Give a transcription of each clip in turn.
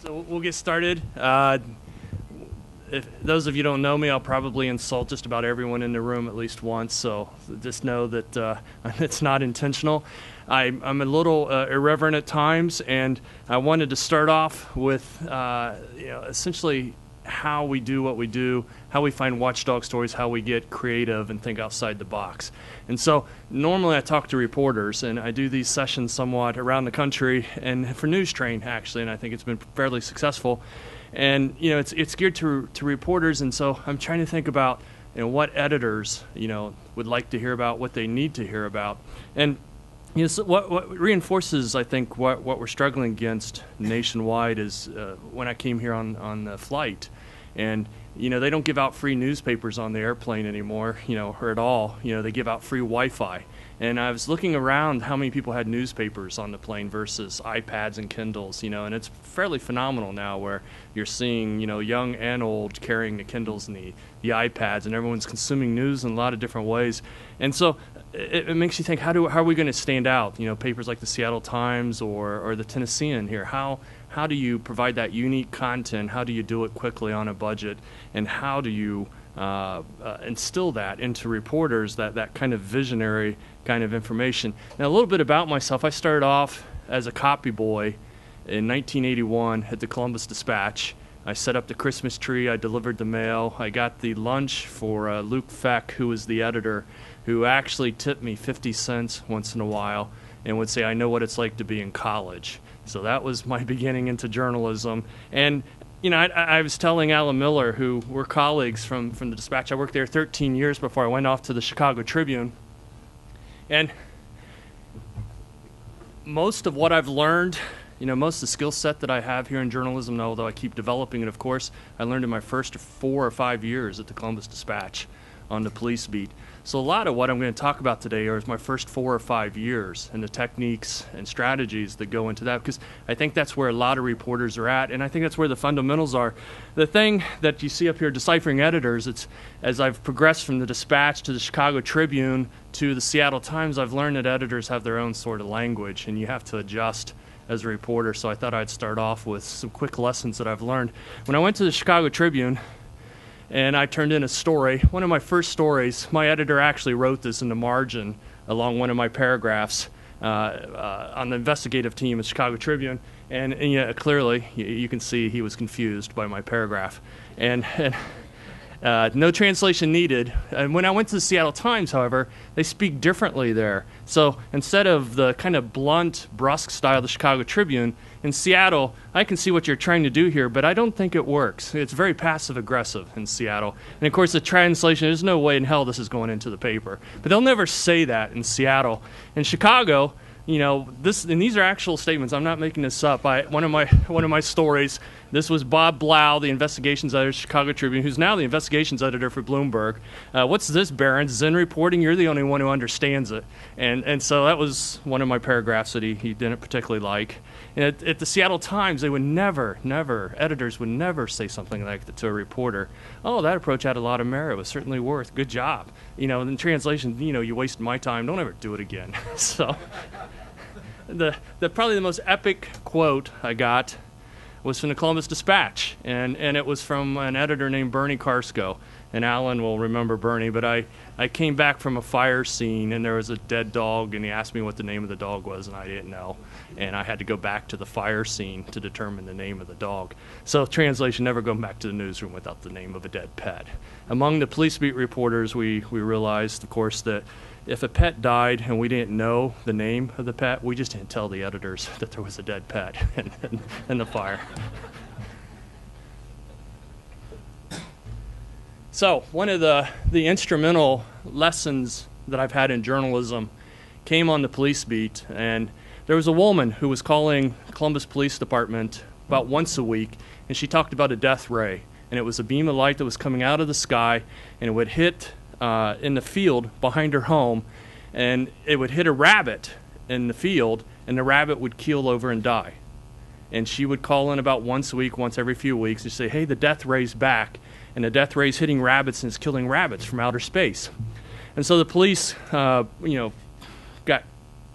So we'll get started. If those of you don't know me, I'll probably insult just about everyone in the room at least once, so just know that it's not intentional. I'm a little irreverent at times, and I wanted to start off with essentially how we do what we do, how we find watchdog stories, how we get creative and think outside the box. And so normally I talk to reporters, and I do these sessions somewhat around the country and for News Train, actually, and I think it's been fairly successful. And it's geared to reporters, and so I'm trying to think about what editors would like to hear about, what they need to hear about. And so what reinforces, I think, what we're struggling against nationwide is when I came here on the flight, and they don't give out free newspapers on the airplane anymore, or at all. They give out free Wi-Fi. And I was looking around how many people had newspapers on the plane versus iPads and Kindles, and it's fairly phenomenal now where you're seeing, young and old carrying the Kindles and the iPads, and everyone's consuming news in a lot of different ways. And so it makes you think, how are we going to stand out? Papers like the Seattle Times or the Tennessean here, how do you provide that unique content? How do you do it quickly on a budget? And how do you instill that into reporters, that kind of visionary kind of information? Now, a little bit about myself. I started off as a copy boy in 1981 at the Columbus Dispatch. I set up the Christmas tree. I delivered the mail. I got the lunch for Luke Feck, who was the editor, who actually tipped me 50 cents once in a while and would say, "I know what it's like to be in college." So that was my beginning into journalism. And I was telling Alan Miller, who were colleagues from the Dispatch. I worked there 13 years before I went off to the Chicago Tribune. And most of what I've learned, most of the skill set that I have here in journalism, although I keep developing it, of course, I learned in my first 4 or 5 years at the Columbus Dispatch on the police beat. So a lot of what I'm going to talk about today is my first 4 or 5 years and the techniques and strategies that go into that, because I think that's where a lot of reporters are at, and I think that's where the fundamentals are. The thing that you see up here, deciphering editors, it's as I've progressed from the Dispatch to the Chicago Tribune to the Seattle Times, I've learned that editors have their own sort of language, and you have to adjust as a reporter. So I thought I'd start off with some quick lessons that I've learned. When I went to the Chicago Tribune, and I turned in a story. One of my first stories, my editor actually wrote this in the margin along one of my paragraphs on the investigative team at Chicago Tribune. And clearly, you can see he was confused by my paragraph. And no translation needed. And when I went to the Seattle Times, however, they speak differently there. So instead of the kind of blunt, brusque style of the Chicago Tribune, in Seattle, I can see what you're trying to do here, but I don't think it works. It's very passive-aggressive in Seattle. And of course, the translation, there's no way in hell this is going into the paper. But they'll never say that in Seattle. In Chicago, and these are actual statements. I'm not making this up. One of my stories. This was Bob Blau, the investigations editor of Chicago Tribune, who's now the investigations editor for Bloomberg. What's this, Berens? Zen reporting? You're the only one who understands it. And so that was one of my paragraphs that he didn't particularly like. And at the Seattle Times, they would editors would never say something like that to a reporter. "Oh, that approach had a lot of merit. It was certainly worth. Good job." In translation, you wasted my time. Don't ever do it again. So probably the most epic quote I got was from the Columbus Dispatch, and it was from an editor named Bernie Karsko. And Alan will remember Bernie, but I came back from a fire scene, and there was a dead dog, and he asked me what the name of the dog was, and I didn't know. And I had to go back to the fire scene to determine the name of the dog. So translation, never go back to the newsroom without the name of a dead pet. Among the police beat reporters, we realized, of course, that if a pet died and we didn't know the name of the pet, we just didn't tell the editors that there was a dead pet in the fire. So one of the instrumental lessons that I've had in journalism came on the police beat, and there was a woman who was calling Columbus Police Department about once a week, and she talked about a death ray, and it was a beam of light that was coming out of the sky, and it would hit in the field behind her home, and it would hit a rabbit in the field, and the rabbit would keel over and die. And she would call in about once a week, once every few weeks, and say, "Hey, the death ray's back." And the death ray's hitting rabbits and it's killing rabbits from outer space. And so the police, got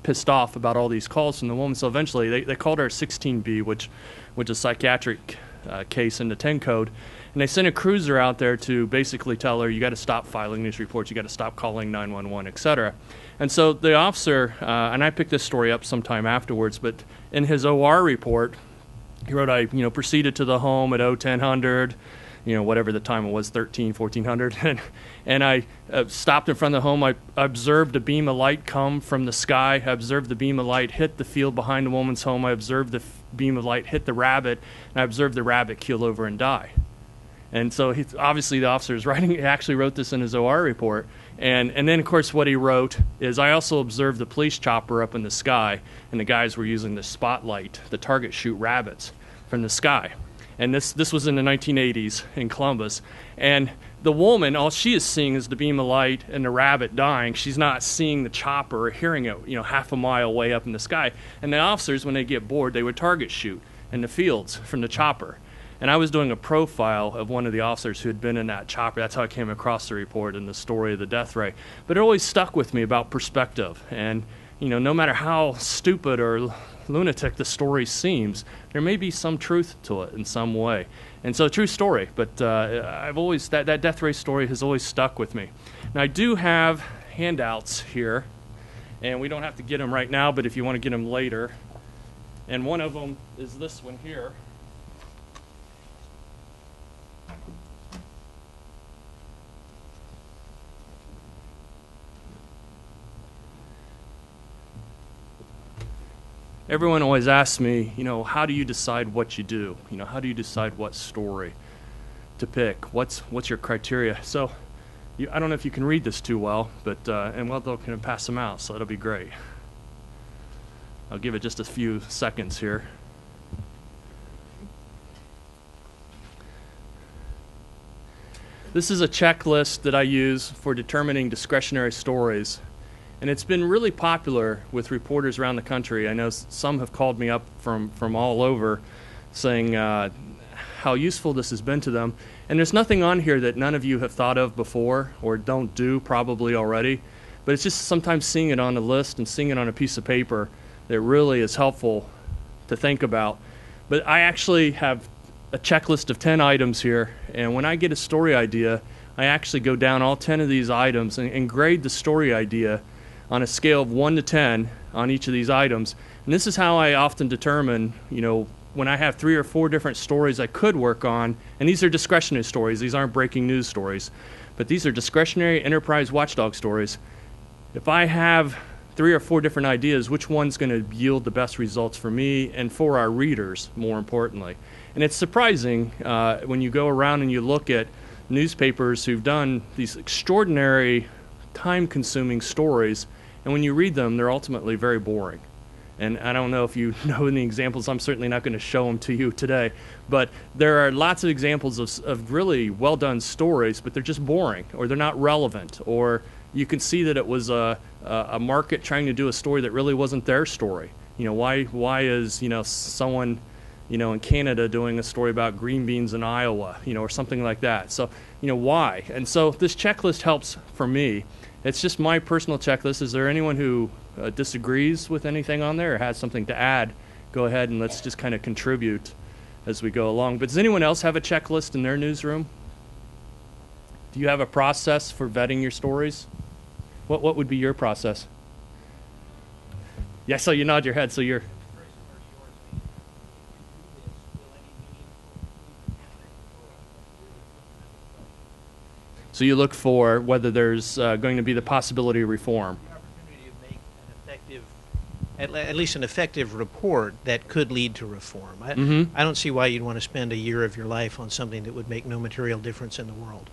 pissed off about all these calls from the woman. So eventually they called her a 16B, which is a psychiatric case in the 10 code. And they sent a cruiser out there to basically tell her, you got to stop filing these reports, you got to stop calling 911, et cetera. And so the officer, and I picked this story up sometime afterwards, but in his OR report, he wrote, I proceeded to the home at 1000, whatever the time it was, 1400, and I stopped in front of the home. I observed a beam of light come from the sky. I observed the beam of light hit the field behind the woman's home. I observed the beam of light hit the rabbit, and I observed the rabbit keel over and die. And so obviously the officer is writing, he actually wrote this in his OR report. And then, of course, what he wrote is, I also observed the police chopper up in the sky, and the guys were using the spotlight, the target shoot rabbits from the sky. And this was in the 1980s in Columbus. And the woman, all she is seeing is the beam of light and the rabbit dying. She's not seeing the chopper or hearing it, half a mile way up in the sky. And the officers, when they get bored, they would target shoot in the fields from the chopper. And I was doing a profile of one of the officers who had been in that chopper. That's how I came across the report and the story of the death ray. But it always stuck with me about perspective. And, no matter how stupid or lunatic the story seems, there may be some truth to it in some way. And so, true story. But I've always, that death ray story has always stuck with me. Now, I do have handouts here. And we don't have to get them right now, but if you want to get them later. And one of them is this one here. Everyone always asks me, how do you decide what you do? How do you decide what story to pick? What's your criteria? So, I don't know if you can read this too well, but and they'll kind of pass them out, so that'll be great. I'll give it just a few seconds here. This is a checklist that I use for determining discretionary stories. And it's been really popular with reporters around the country. I know some have called me up from all over saying how useful this has been to them. And there's nothing on here that none of you have thought of before or don't do probably already. But it's just sometimes seeing it on the list and seeing it on a piece of paper that really is helpful to think about. But I actually have a checklist of 10 items here. And when I get a story idea, I actually go down all 10 of these items and grade the story idea on a scale of 1 to 10 on each of these items. And this is how I often determine, when I have 3 or 4 different stories I could work on, and these are discretionary stories, these aren't breaking news stories, but these are discretionary enterprise watchdog stories. If I have 3 or 4 different ideas, which one's going to yield the best results for me and for our readers, more importantly? And it's surprising when you go around and you look at newspapers who've done these extraordinary time-consuming stories, and when you read them, they're ultimately very boring. And I don't know if you know any examples. I'm certainly not going to show them to you today. But there are lots of examples of really well-done stories, but they're just boring, or they're not relevant, or you can see that it was a market trying to do a story that really wasn't their story. Why is someone in Canada doing a story about green beans in Iowa, or something like that. So why? And so this checklist helps for me. It's just my personal checklist. Is there anyone who disagrees with anything on there or has something to add? Go ahead and let's just kind of contribute as we go along. But does anyone else have a checklist in their newsroom? Do you have a process for vetting your stories? What would be your process? Yeah, so you nod your head, so you're... So you look for whether there's going to be the possibility of reform. The opportunity to make an effective, at least an effective report that could lead to reform. I don't see why you'd want to spend a year of your life on something that would make no material difference in the world.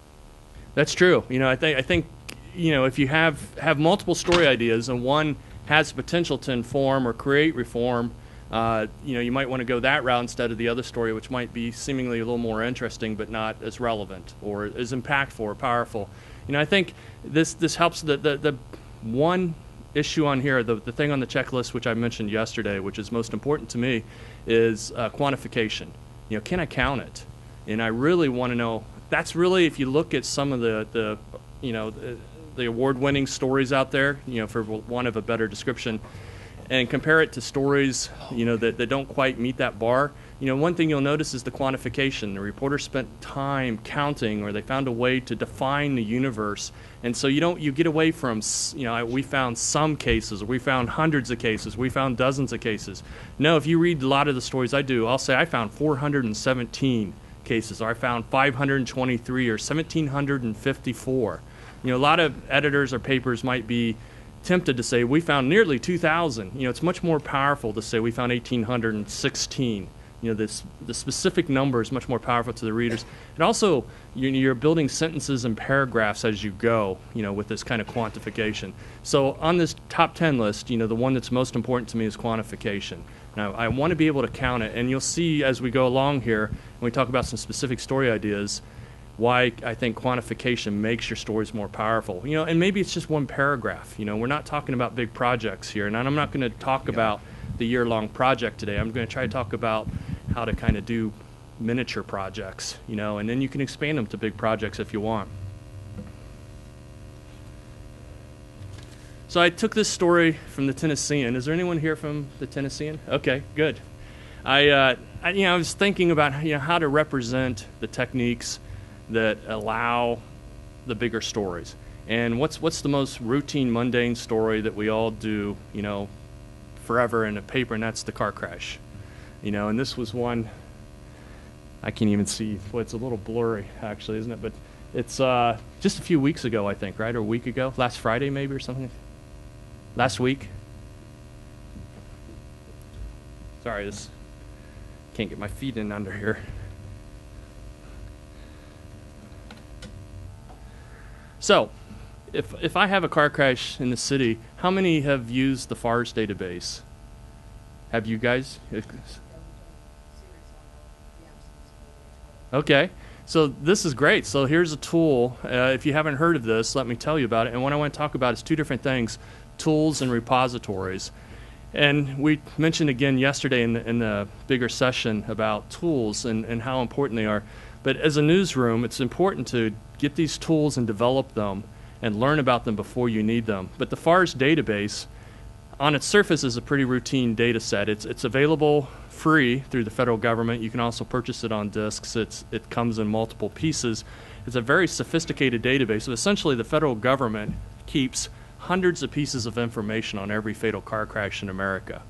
That's true. I think if you have multiple story ideas and one has potential to inform or create reform, you might want to go that route instead of the other story, which might be seemingly a little more interesting but not as relevant or as impactful or powerful. I think this helps. The one issue on here, the thing on the checklist which I mentioned yesterday, which is most important to me, is quantification. Can I count it? And I really want to know. That's really, if you look at some of the award-winning stories out there, for want of a better description, and compare it to stories, that don't quite meet that bar, one thing you'll notice is the quantification. The reporter spent time counting, or they found a way to define the universe. And so you get away from, we found some cases, or we found hundreds of cases, we found dozens of cases. No, if you read a lot of the stories I do, I'll say I found 417 cases, or I found 523, or 1,754. A lot of editors or papers might be tempted to say we found nearly 2,000. It's much more powerful to say we found 1,816. The specific number is much more powerful to the readers. And also, you're building sentences and paragraphs as you go, with this kind of quantification. So on this top 10 list, the one that's most important to me is quantification. Now, I want to be able to count it, and you'll see as we go along here, when we talk about some specific story ideas, why I think quantification makes your stories more powerful. And maybe it's just one paragraph. We're not talking about big projects here, and I'm not going to talk about the year-long project today. I'm going to try to talk about how to kind of do miniature projects, and then you can expand them to big projects if you want. So I took this story from the Tennessean. Is there anyone here from the Tennessean? Okay, good. I was thinking about how to represent the techniques that allow the bigger stories. And what's the most routine, mundane story that we all do, forever in a paper, and that's the car crash. And this was one, I can't even see. Boy, it's a little blurry, actually, isn't it? But it's just a few weeks ago, I think, right? Or a week ago? Last Friday, maybe, or something? Last week? Sorry, can't get my feet in under here. So, if I have a car crash in the city, how many have used the FARS database? Have you guys? Okay, so this is great. So here's a tool. If you haven't heard of this, let me tell you about it. And what I want to talk about is two different things, tools and repositories. And we mentioned again yesterday in the bigger session about tools and how important they are. But as a newsroom, it's important to get these tools and develop them and learn about them before you need them. But the FARS database, on its surface, is a pretty routine data set. It's available free through the federal government. You can also purchase it on disks. It comes in multiple pieces. It's a very sophisticated database. So essentially, the federal government keeps hundreds of pieces of information on every fatal car crash in America.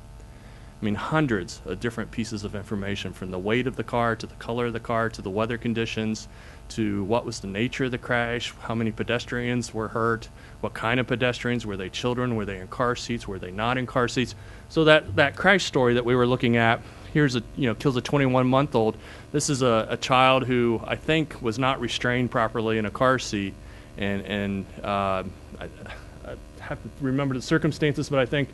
I mean, hundreds of different pieces of information, from the weight of the car to the color of the car to the weather conditions to what was the nature of the crash, how many pedestrians were hurt, what kind of pedestrians, were they children, were they in car seats, were they not in car seats. So that crash story that we were looking at, here's kills a 21-month-old. This is a child who I think was not restrained properly in a car seat, and I have to remember the circumstances, but I think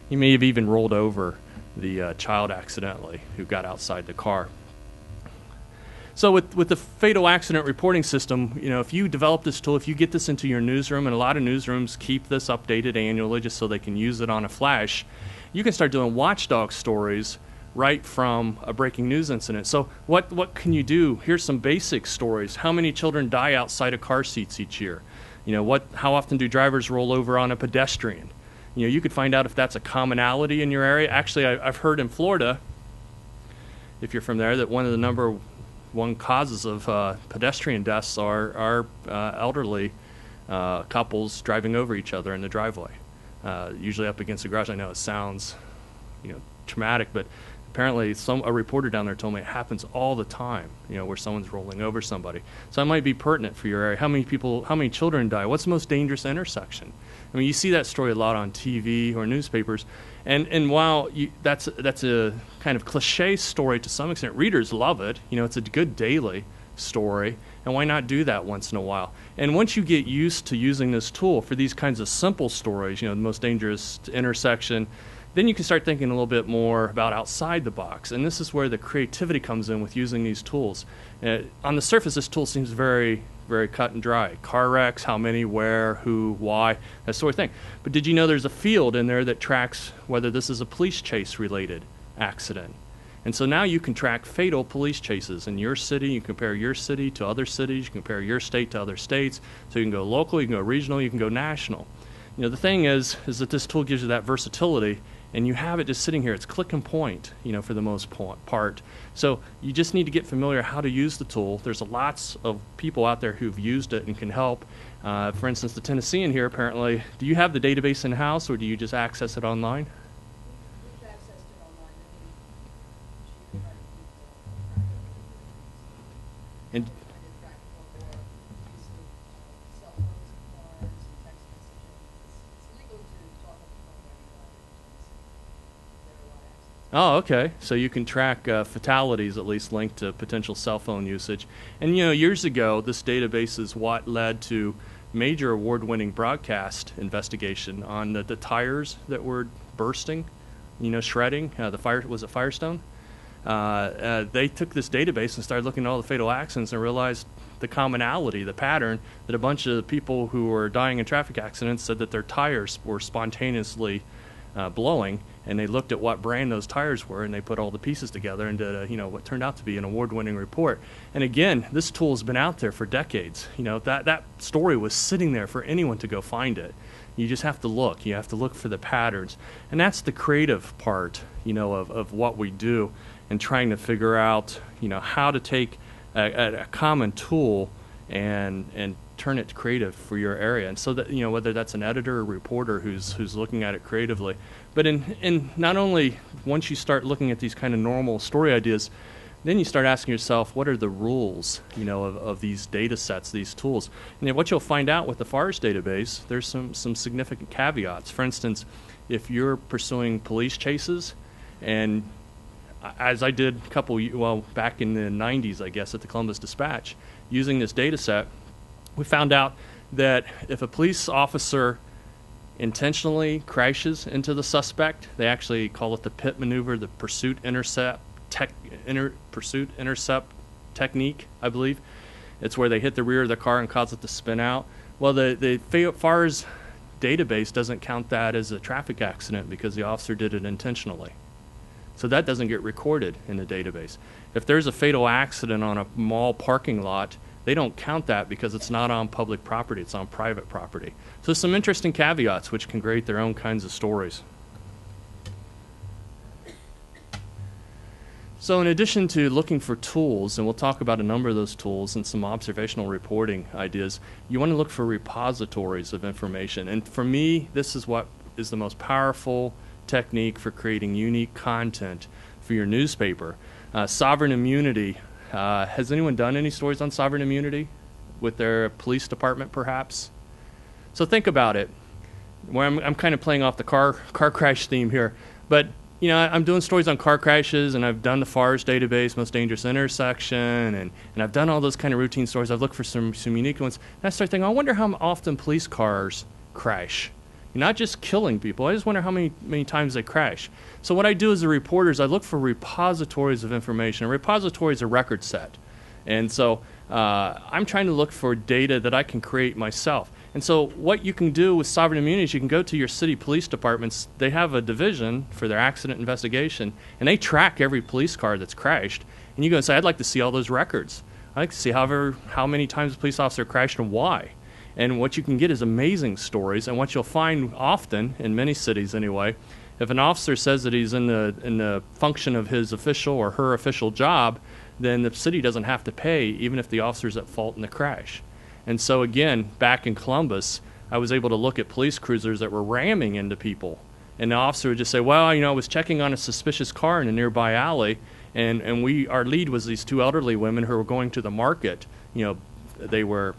he may have even rolled over the child accidentally who got outside the car. So with the fatal accident reporting system, if you develop this tool, if you get this into your newsroom, and a lot of newsrooms keep this updated annually just so they can use it on a flash, you can start doing watchdog stories right from a breaking news incident. So what can you do? Here's some basic stories. How many children die outside of car seats each year? How often do drivers roll over on a pedestrian? You could find out if that's a commonality in your area. Actually, I've heard in Florida, if you're from there, that one of the number one causes of pedestrian deaths are elderly couples driving over each other in the driveway, usually up against the garage. I know it sounds, traumatic, but apparently a reporter down there told me it happens all the time, where someone's rolling over somebody. So that might be pertinent for your area. How many children die? What's the most dangerous intersection? I mean, you see that story a lot on TV or newspapers, and while that's a kind of cliche story to some extent, readers love it. It's a good daily story, and why not do that once in a while? And once you get used to using this tool for these kinds of simple stories, the most dangerous intersection, then you can start thinking a little bit more about outside the box. And this is where the creativity comes in with using these tools. On the surface, this tool seems very, very cut and dry. Car wrecks, how many, where, who, why, that sort of thing. But did you know there's a field in there that tracks whether this is a police chase related accident? And so now you can track fatal police chases in your city. You compare your city to other cities. You compare your state to other states. So you can go local, you can go regional, you can go national. The thing is that this tool gives you that versatility, and you have it just sitting here. It's click and point, for the most part. So you just need to get familiar how to use the tool. There's lots of people out there who've used it and can help. For instance, the Tennessean here, apparently, do you have the database in-house, or do you just access it online? We've accessed it online. And oh, okay. So you can track fatalities, at least linked to potential cell phone usage. And, years ago, this database is what led to major award-winning broadcast investigation on the tires that were bursting, shredding. Was it Firestone? They took this database and started looking at all the fatal accidents and realized the commonality, the pattern, that a bunch of people who were dying in traffic accidents said that their tires were spontaneously blowing, and they looked at what brand those tires were, and they put all the pieces together and did what turned out to be an award-winning report. And again, this tool has been out there for decades. That story was sitting there for anyone to go find it. You just have to look. You have to look for the patterns. And that's the creative part, of what we do, and trying to figure out, how to take a common tool and turn it creative for your area. And so that, whether that's an editor or reporter who's looking at it creatively. But in not only once you start looking at these kind of normal story ideas, then you start asking yourself, what are the rules, of these data sets, these tools? And what you'll find out with the FARS database, there's some significant caveats. For instance, if you're pursuing police chases, and as I did back in the 90s, I guess, at the Columbus Dispatch, using this data set, we found out that if a police officer intentionally crashes into the suspect, they actually call it the pit maneuver, the pursuit intercept technique, I believe. It's where they hit the rear of the car and cause it to spin out. Well, the FARS database doesn't count that as a traffic accident because the officer did it intentionally. So that doesn't get recorded in the database. If there's a fatal accident on a mall parking lot, they don't count that because it's not on public property, it's on private property. So some interesting caveats which can create their own kinds of stories. So in addition to looking for tools, and we'll talk about a number of those tools and some observational reporting ideas, you want to look for repositories of information. And for me, this is what is the most powerful technique for creating unique content for your newspaper. Sovereign immunity. Has anyone done any stories on sovereign immunity with their police department, perhaps? So think about it. Where I'm kind of playing off the car crash theme here, but I'm doing stories on car crashes, and I've done the FARS database, most dangerous intersection, and I've done all those kind of routine stories. I've looked for some unique ones. And I start thinking, I wonder how often police cars crash. Not just killing people. I just wonder how many times they crash. So what I do as a reporter is I look for repositories of information. A repository is a record set. And so I'm trying to look for data that I can create myself. And so what you can do with sovereign immunity is you can go to your city police departments. They have a division for their accident investigation, and they track every police car that's crashed. And you go and say, I'd like to see all those records. I'd like to see how many times a police officer crashed and why. And what you can get is amazing stories. And what you'll find often, in many cities anyway, if an officer says that he's in the function of his official or her official job, then the city doesn't have to pay, even if the officer's at fault in the crash. And so again, back in Columbus, I was able to look at police cruisers that were ramming into people. And the officer would just say, well, I was checking on a suspicious car in a nearby alley, and our lead was these two elderly women who were going to the market. They were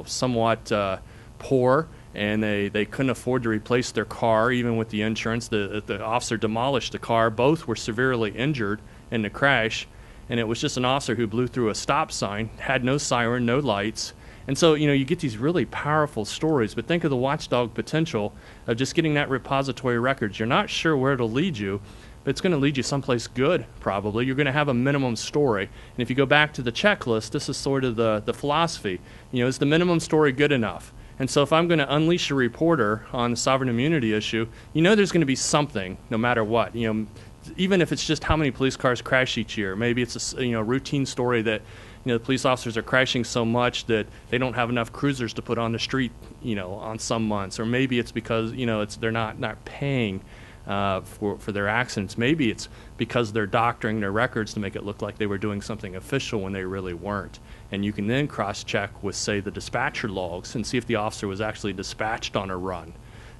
somewhat poor, and they couldn't afford to replace their car even with the insurance. The officer demolished the car. Both were severely injured in the crash, and it was just an officer who blew through a stop sign, had no siren, no lights. And so you get these really powerful stories, but think of the watchdog potential of just getting that repository records. You're not sure where it'll lead you, but it's going to lead you someplace good, probably. You're going to have a minimum story. And if you go back to the checklist, this is sort of the philosophy. Is the minimum story good enough? And so if I'm going to unleash a reporter on the sovereign immunity issue, there's going to be something, no matter what. Even if it's just how many police cars crash each year. Maybe it's a routine story that the police officers are crashing so much that they don't have enough cruisers to put on the street, on some months. Or maybe it's because they're not paying for their accidents. Maybe it's because they're doctoring their records to make it look like they were doing something official when they really weren't. And you can then cross-check with, say, the dispatcher logs and see if the officer was actually dispatched on a run.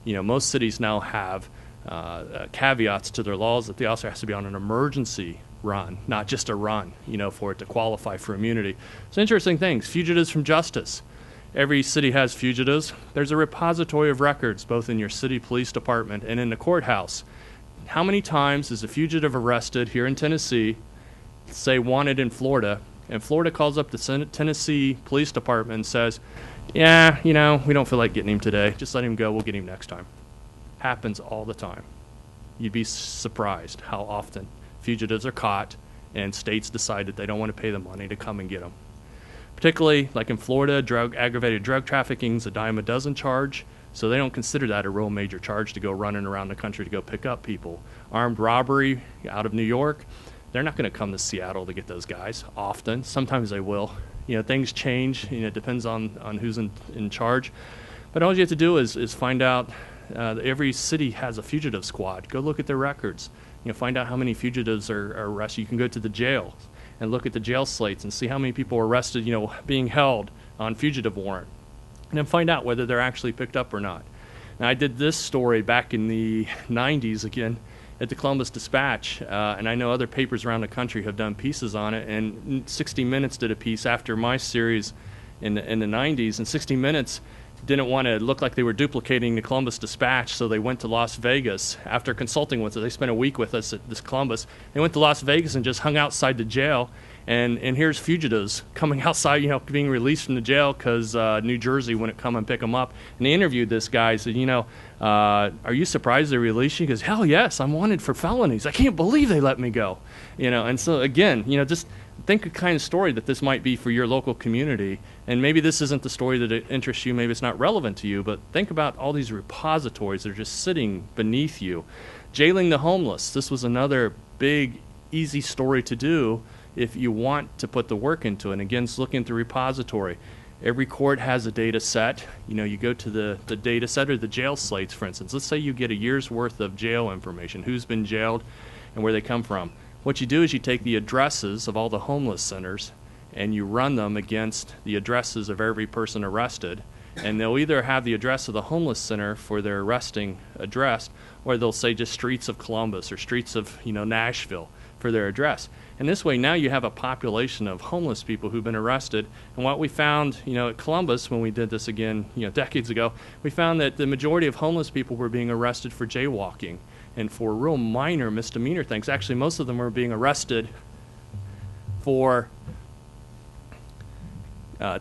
Most cities now have caveats to their laws that the officer has to be on an emergency run, not just a run, for it to qualify for immunity. So interesting things. Fugitives from justice. Every city has fugitives. There's a repository of records, both in your city police department and in the courthouse. How many times is a fugitive arrested here in Tennessee, say wanted in Florida, and Florida calls up the Tennessee police department and says, yeah, we don't feel like getting him today. Just let him go. We'll get him next time. Happens all the time. You'd be surprised how often fugitives are caught and states decide that they don't want to pay the money to come and get them. Particularly, like in Florida, aggravated drug trafficking is a dime a dozen charge, so they don't consider that a real major charge to go running around the country to go pick up people. Armed robbery out of New York, they're not going to come to Seattle to get those guys often. Sometimes they will. Things change. It depends on who's in charge. But all you have to do is find out. Every city has a fugitive squad. Go look at their records. Find out how many fugitives are arrested. You can go to the jail and look at the jail slates and see how many people are arrested, being held on fugitive warrant. And then find out whether they're actually picked up or not. Now, I did this story back in the 90s again at the Columbus Dispatch, and I know other papers around the country have done pieces on it, and 60 Minutes did a piece after my series in the 90s, and 60 Minutes didn't want to look like they were duplicating the Columbus Dispatch, so they went to Las Vegas. After consulting with us, they spent a week with us at this Columbus. They went to Las Vegas and just hung outside the jail, and here's fugitives coming outside, being released from the jail because New Jersey wouldn't come and pick them up. And they interviewed this guy, said, are you surprised they released you? He goes, hell yes, I'm wanted for felonies. I can't believe they let me go. And so again, just think the kind of story that this might be for your local community. And maybe this isn't the story that it interests you. Maybe it's not relevant to you. But think about all these repositories that are just sitting beneath you. Jailing the homeless. This was another big, easy story to do if you want to put the work into it. And again, it's looking at the repository. Every court has a data set. You go to the data set or the jail slates, for instance. Let's say you get a year's worth of jail information, who's been jailed and where they come from. What you do is you take the addresses of all the homeless centers and you run them against the addresses of every person arrested, and they'll either have the address of the homeless center for their arresting address, or they'll say just streets of Columbus or streets of Nashville for their address. And this way now you have a population of homeless people who've been arrested. And what we found at Columbus when we did this again decades ago, we found that the majority of homeless people were being arrested for jaywalking and for real minor misdemeanor things. Actually, most of them were being arrested for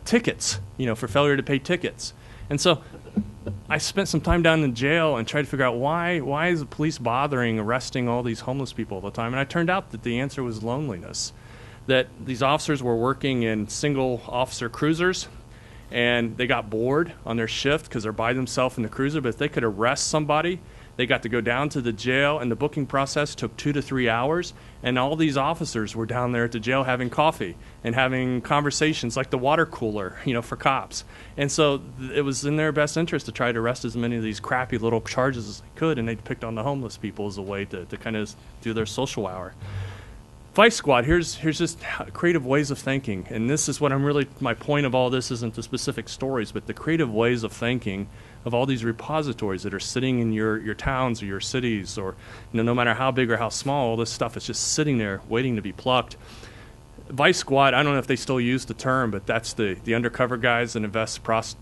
tickets, for failure to pay tickets. And so I spent some time down in the jail and tried to figure out why is the police bothering arresting all these homeless people all the time? And it turned out that the answer was loneliness, that these officers were working in single officer cruisers and they got bored on their shift because they're by themselves in the cruiser. But if they could arrest somebody, they got to go down to the jail, and the booking process took 2 to 3 hours, and all these officers were down there at the jail having coffee and having conversations like the water cooler, for cops. And so it was in their best interest to try to arrest as many of these crappy little charges as they could, and they picked on the homeless people as a way to kind of do their social hour. Vice Squad, here's just creative ways of thinking, and this is what my point of all this isn't the specific stories, but the creative ways of thinking of all these repositories that are sitting in your towns or your cities, or no matter how big or how small, all this stuff is just sitting there waiting to be plucked. Vice Squad, I don't know if they still use the term, but that's the undercover guys that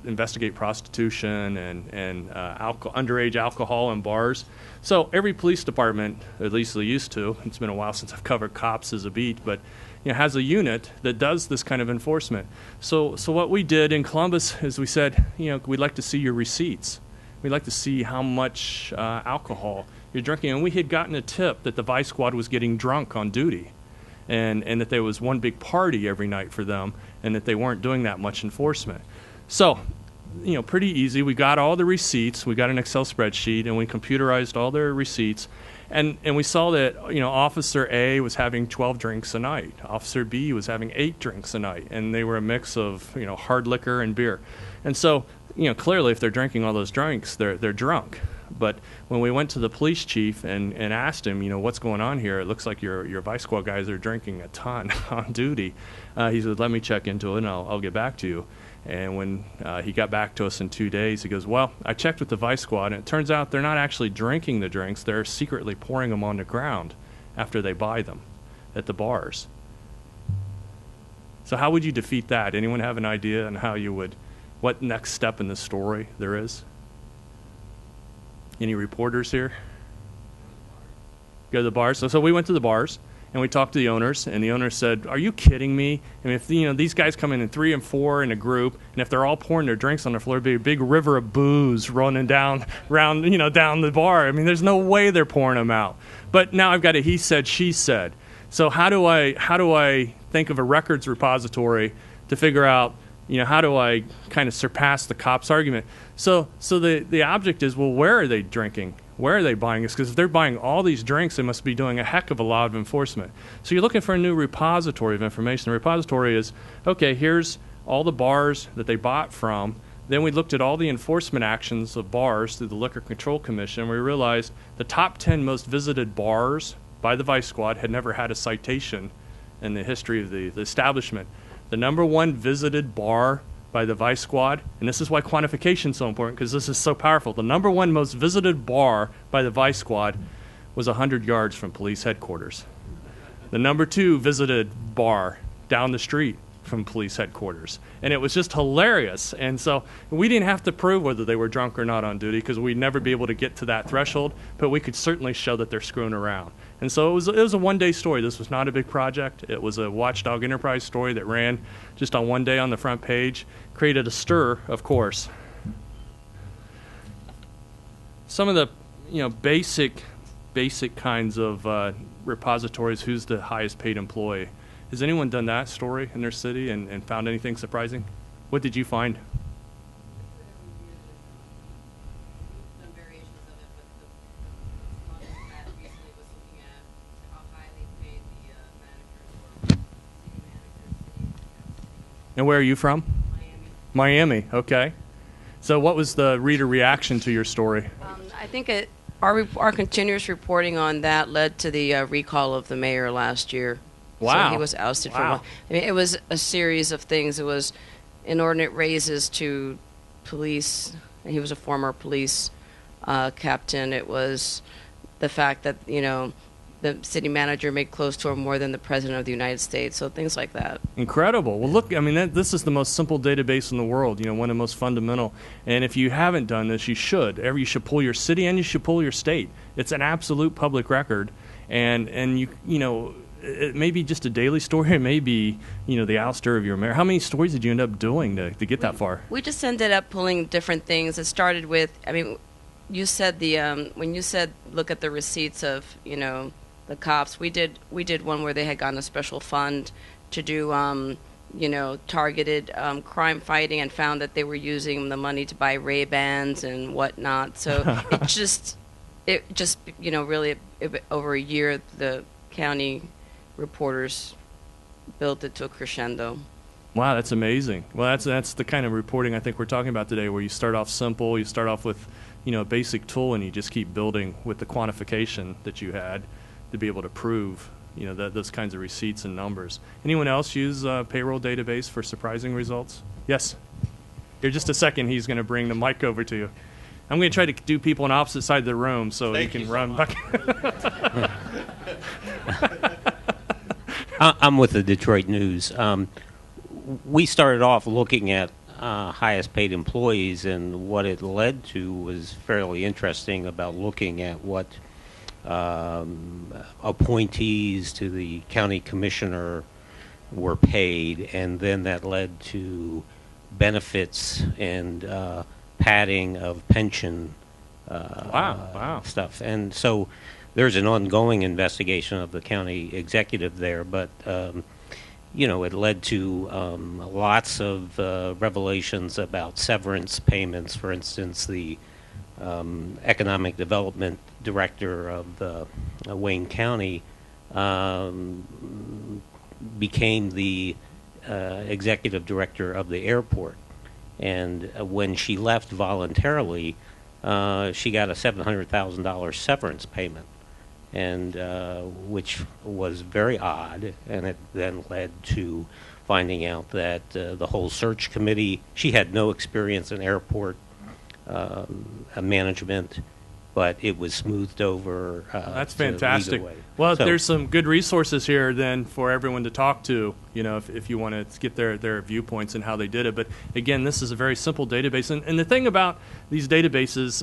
investigate prostitution and underage alcohol in bars. So every police department, at least they used to, it's been a while since I've covered cops as a beat, but has a unit that does this kind of enforcement. So what we did in Columbus is we said, we'd like to see your receipts. We'd like to see how much alcohol you're drinking. And we had gotten a tip that the Vice Squad was getting drunk on duty, and that there was one big party every night for them, and that they weren't doing that much enforcement. So, pretty easy. We got all the receipts. We got an Excel spreadsheet, and we computerized all their receipts. And we saw that, Officer A was having 12 drinks a night. Officer B was having 8 drinks a night. And they were a mix of, hard liquor and beer. And so, clearly if they're drinking all those drinks, they're drunk. But when we went to the police chief and asked him, what's going on here? It looks like your vice squad guys are drinking a ton on duty. He said, let me check into it, and I'll get back to you. And when he got back to us in 2 days, he goes, well, I checked with the vice squad, and it turns out they're not actually drinking the drinks. They're secretly pouring them on the ground after they buy them at the bars. So how would you defeat that? Anyone have an idea on how you would, what next step in the story there is? Any reporters here? Go to the bars. So we went to the bars, and we talked to the owners, and the owners said, are you kidding me? I mean, if these guys come in 3 and 4 in a group, and if they're all pouring their drinks on the floor, it'd be a big river of booze running down the bar. I mean, there's no way they're pouring them out. But now I've got a he said, she said. So how do I think of a records repository to figure out, how do I kind of surpass the cops' argument? So the object is, well, where are they drinking? Where are they buying this? Because if they're buying all these drinks, they must be doing a heck of a lot of enforcement. So you're looking for a new repository of information. The repository is, okay, here's all the bars that they bought from. Then we looked at all the enforcement actions of bars through the Liquor Control Commission. We realized the top 10 most visited bars by the Vice Squad had never had a citation in the history of the establishment. The number 1 visited bar by the Vice Squad, and this is why quantification is so important, because this is so powerful. The number 1 most visited bar by the Vice Squad was 100 yards from police headquarters. The number 2 visited bar down the street from police headquarters. And it was just hilarious. And so we didn't have to prove whether they were drunk or not on duty, because we'd never be able to get to that threshold, but we could certainly show that they're screwing around. And so it was a one-day story. This was not a big project. It was a Watchdog Enterprise story that ran just on one day on the front page. Created a stir, of course. Some of the basic kinds of repositories. Who's the highest paid employee? Has anyone done that story in their city and found anything surprising? What did you find? Some variations of it, but the model that recently was looking at how highly paid the managers were, city managers, city. And where are you from? Miami. Miami, okay. So what was the reader reaction to your story? I think our continuous reporting on that led to the recall of the mayor last year. Wow. So he was ousted from. Wow. I mean, it was a series of things. It was inordinate raises to police. He was a former police captain. It was the fact that the city manager made close to or more than the president of the United States. So things like that. Incredible. Well, look, I mean, this is the most simple database in the world, one of the most fundamental. And if you haven't done this, you should. You should pull your city and you should pull your state. It's an absolute public record. And it may be just a daily story. It may be, the ouster of your mayor. How many stories did you end up doing to get that far? We just ended up pulling different things. It started with, you said when you said look at the receipts of, the cops, we did one where they had gotten a special fund to do, targeted crime fighting, and found that they were using the money to buy Ray-Bans and whatnot. So it just really over a year, the county reporters built it to a crescendo. Wow, that's amazing. Well, that's the kind of reporting I think we're talking about today, where you start off simple, you start off with a basic tool, and you just keep building with the quantification that you had to be able to prove those kinds of receipts and numbers. Anyone else use payroll database for surprising results? Yes. Here, just a second. He's going to bring the mic over to you. I'm going to try to do people on opposite side of the room so you can run back. I'm with the Detroit News. We started off looking at highest paid employees, and what it led to was fairly interesting about looking at what appointees to the county commissioner were paid, and then that led to benefits and padding of pension stuff. And so there's an ongoing investigation of the county executive there, but it led to lots of revelations about severance payments. For instance, the economic development director of the Wayne County became the executive director of the airport. And when she left voluntarily, she got a $700,000 severance payment, and which was very odd, and it then led to finding out that the whole search committee, she had no experience in airport management, but it was smoothed over. That's to fantastic. legal aid. Well, So- there's some good resources here then for everyone to talk to, if you want to get their viewpoints and how they did it. But again, this is a very simple database. And the thing about these databases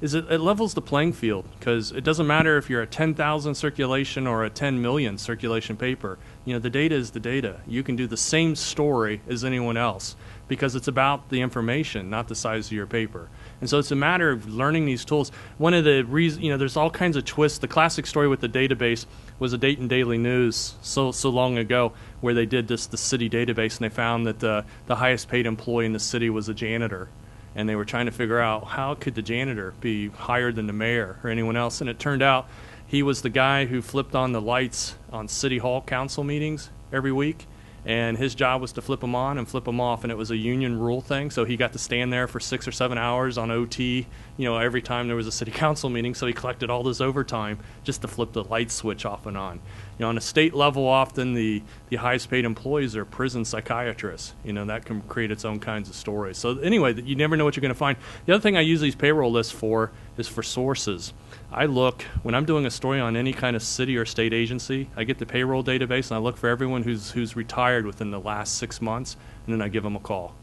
is it levels the playing field, because it doesn't matter if you're a 10,000 circulation or a 10 million circulation paper. The data is the data. You can do the same story as anyone else, because it's about the information, not the size of your paper. And so it's a matter of learning these tools. One of the reasons, there's all kinds of twists. The classic story with the database was a Dayton Daily News so long ago, where they did the city database, and they found that the highest paid employee in the city was a janitor. And they were trying to figure out, how could the janitor be higher than the mayor or anyone else? And it turned out he was the guy who flipped on the lights on City Hall council meetings every week. And his job was to flip them on and flip them off, and it was a union rule thing. So he got to stand there for 6 or 7 hours on OT, every time there was a city council meeting. So he collected all this overtime just to flip the light switch off and on. On a state level, often the highest paid employees are prison psychiatrists. That can create its own kinds of stories. So anyway, you never know what you're going to find. The other thing I use these payroll lists for is for sources. I look, when I'm doing a story on any kind of city or state agency, I get the payroll database and I look for everyone who's retired within the last 6 months, and then I give them a call,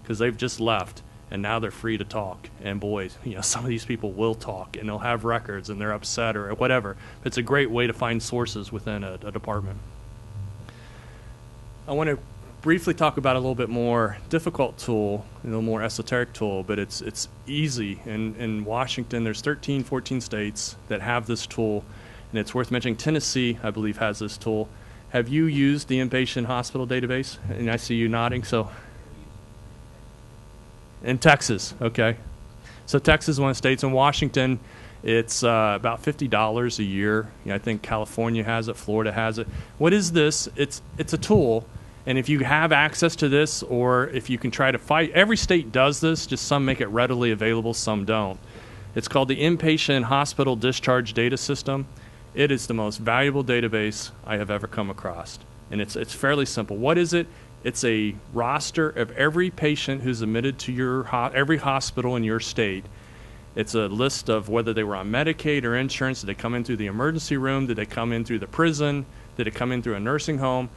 because they've just left and now they're free to talk. And boy, some of these people will talk, and they'll have records, and they're upset or whatever. It's a great way to find sources within a department. I want to briefly talk about a little bit more difficult tool, a little more esoteric tool, but it's easy. In Washington, there's 13, 14 states that have this tool, and it's worth mentioning. Tennessee, I believe, has this tool. Have you used the inpatient hospital database? And I see you nodding. So, in Texas, okay. So Texas is one of the states. In Washington, it's about $50 a year. I think California has it, Florida has it. What is this? It's a tool. And if you have access to this, or if you can try to fight, every state does this, just some make it readily available, some don't. It's called the Inpatient Hospital Discharge Data System. It is the most valuable database I have ever come across. And it's fairly simple. What is it? It's a roster of every patient who's admitted to every hospital in your state. It's a list of whether they were on Medicaid or insurance. Did they come in through the emergency room? Did they come in through the prison? Did it come in through a nursing home?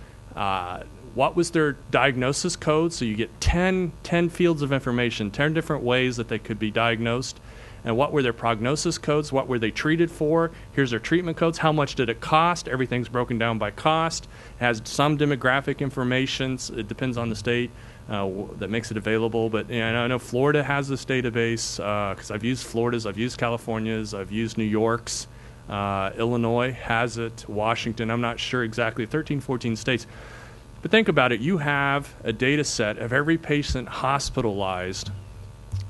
What was their diagnosis code? So you get 10 fields of information, 10 different ways that they could be diagnosed. And what were their prognosis codes? What were they treated for? Here's their treatment codes. How much did it cost? Everything's broken down by cost. It has some demographic information. It depends on the state that makes it available. But I know Florida has this database, because I've used Florida's, I've used California's, I've used New York's. Illinois has it. Washington, I'm not sure exactly. 13, 14 states. But think about it. You have a data set of every patient hospitalized.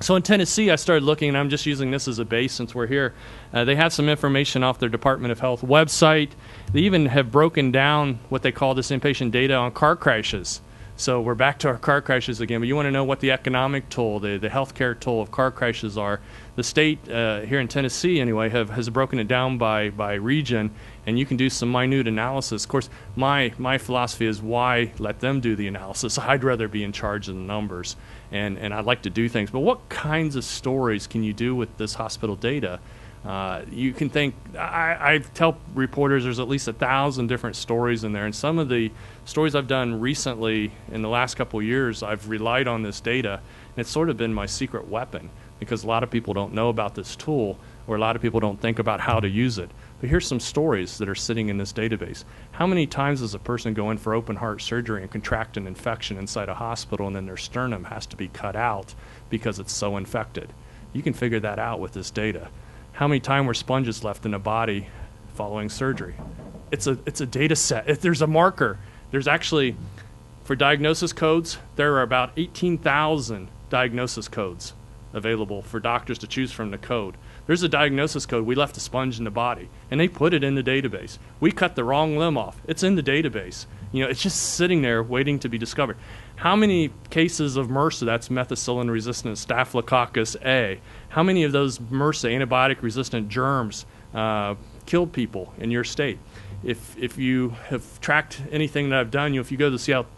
So in Tennessee, I started looking, and I'm just using this as a base since we're here. They have some information off their Department of Health website. They even have broken down what they call this inpatient data on car crashes. So we're back to our car crashes again. But you want to know what the economic toll, the healthcare toll of car crashes are. The state here in Tennessee, anyway, has broken it down by region, and you can do some minute analysis. Of course, my philosophy is, why let them do the analysis? I'd rather be in charge of the numbers, and I'd like to do things. But what kinds of stories can you do with this hospital data? You can think, I tell reporters there's at least 1,000 different stories in there, and some of the stories I've done recently in the last couple of years, I've relied on this data, and it's sort of been my secret weapon, because a lot of people don't know about this tool, or a lot of people don't think about how to use it. But here's some stories that are sitting in this database. How many times does a person go in for open heart surgery and contract an infection inside a hospital, and then their sternum has to be cut out because it's so infected? You can figure that out with this data. How many times were sponges left in a body following surgery? It's a data set. There's a marker. There's actually, for diagnosis codes, there are about 18,000 diagnosis codes available for doctors to choose from the code. There's a diagnosis code. We left a sponge in the body, and they put it in the database. We cut the wrong limb off. It's in the database. It's just sitting there waiting to be discovered. how many cases of MRSA, that's methicillin-resistant Staphylococcus A, how many of those MRSA antibiotic-resistant germs killed people in your state? If you have tracked anything that I've done, if you go to the Seattle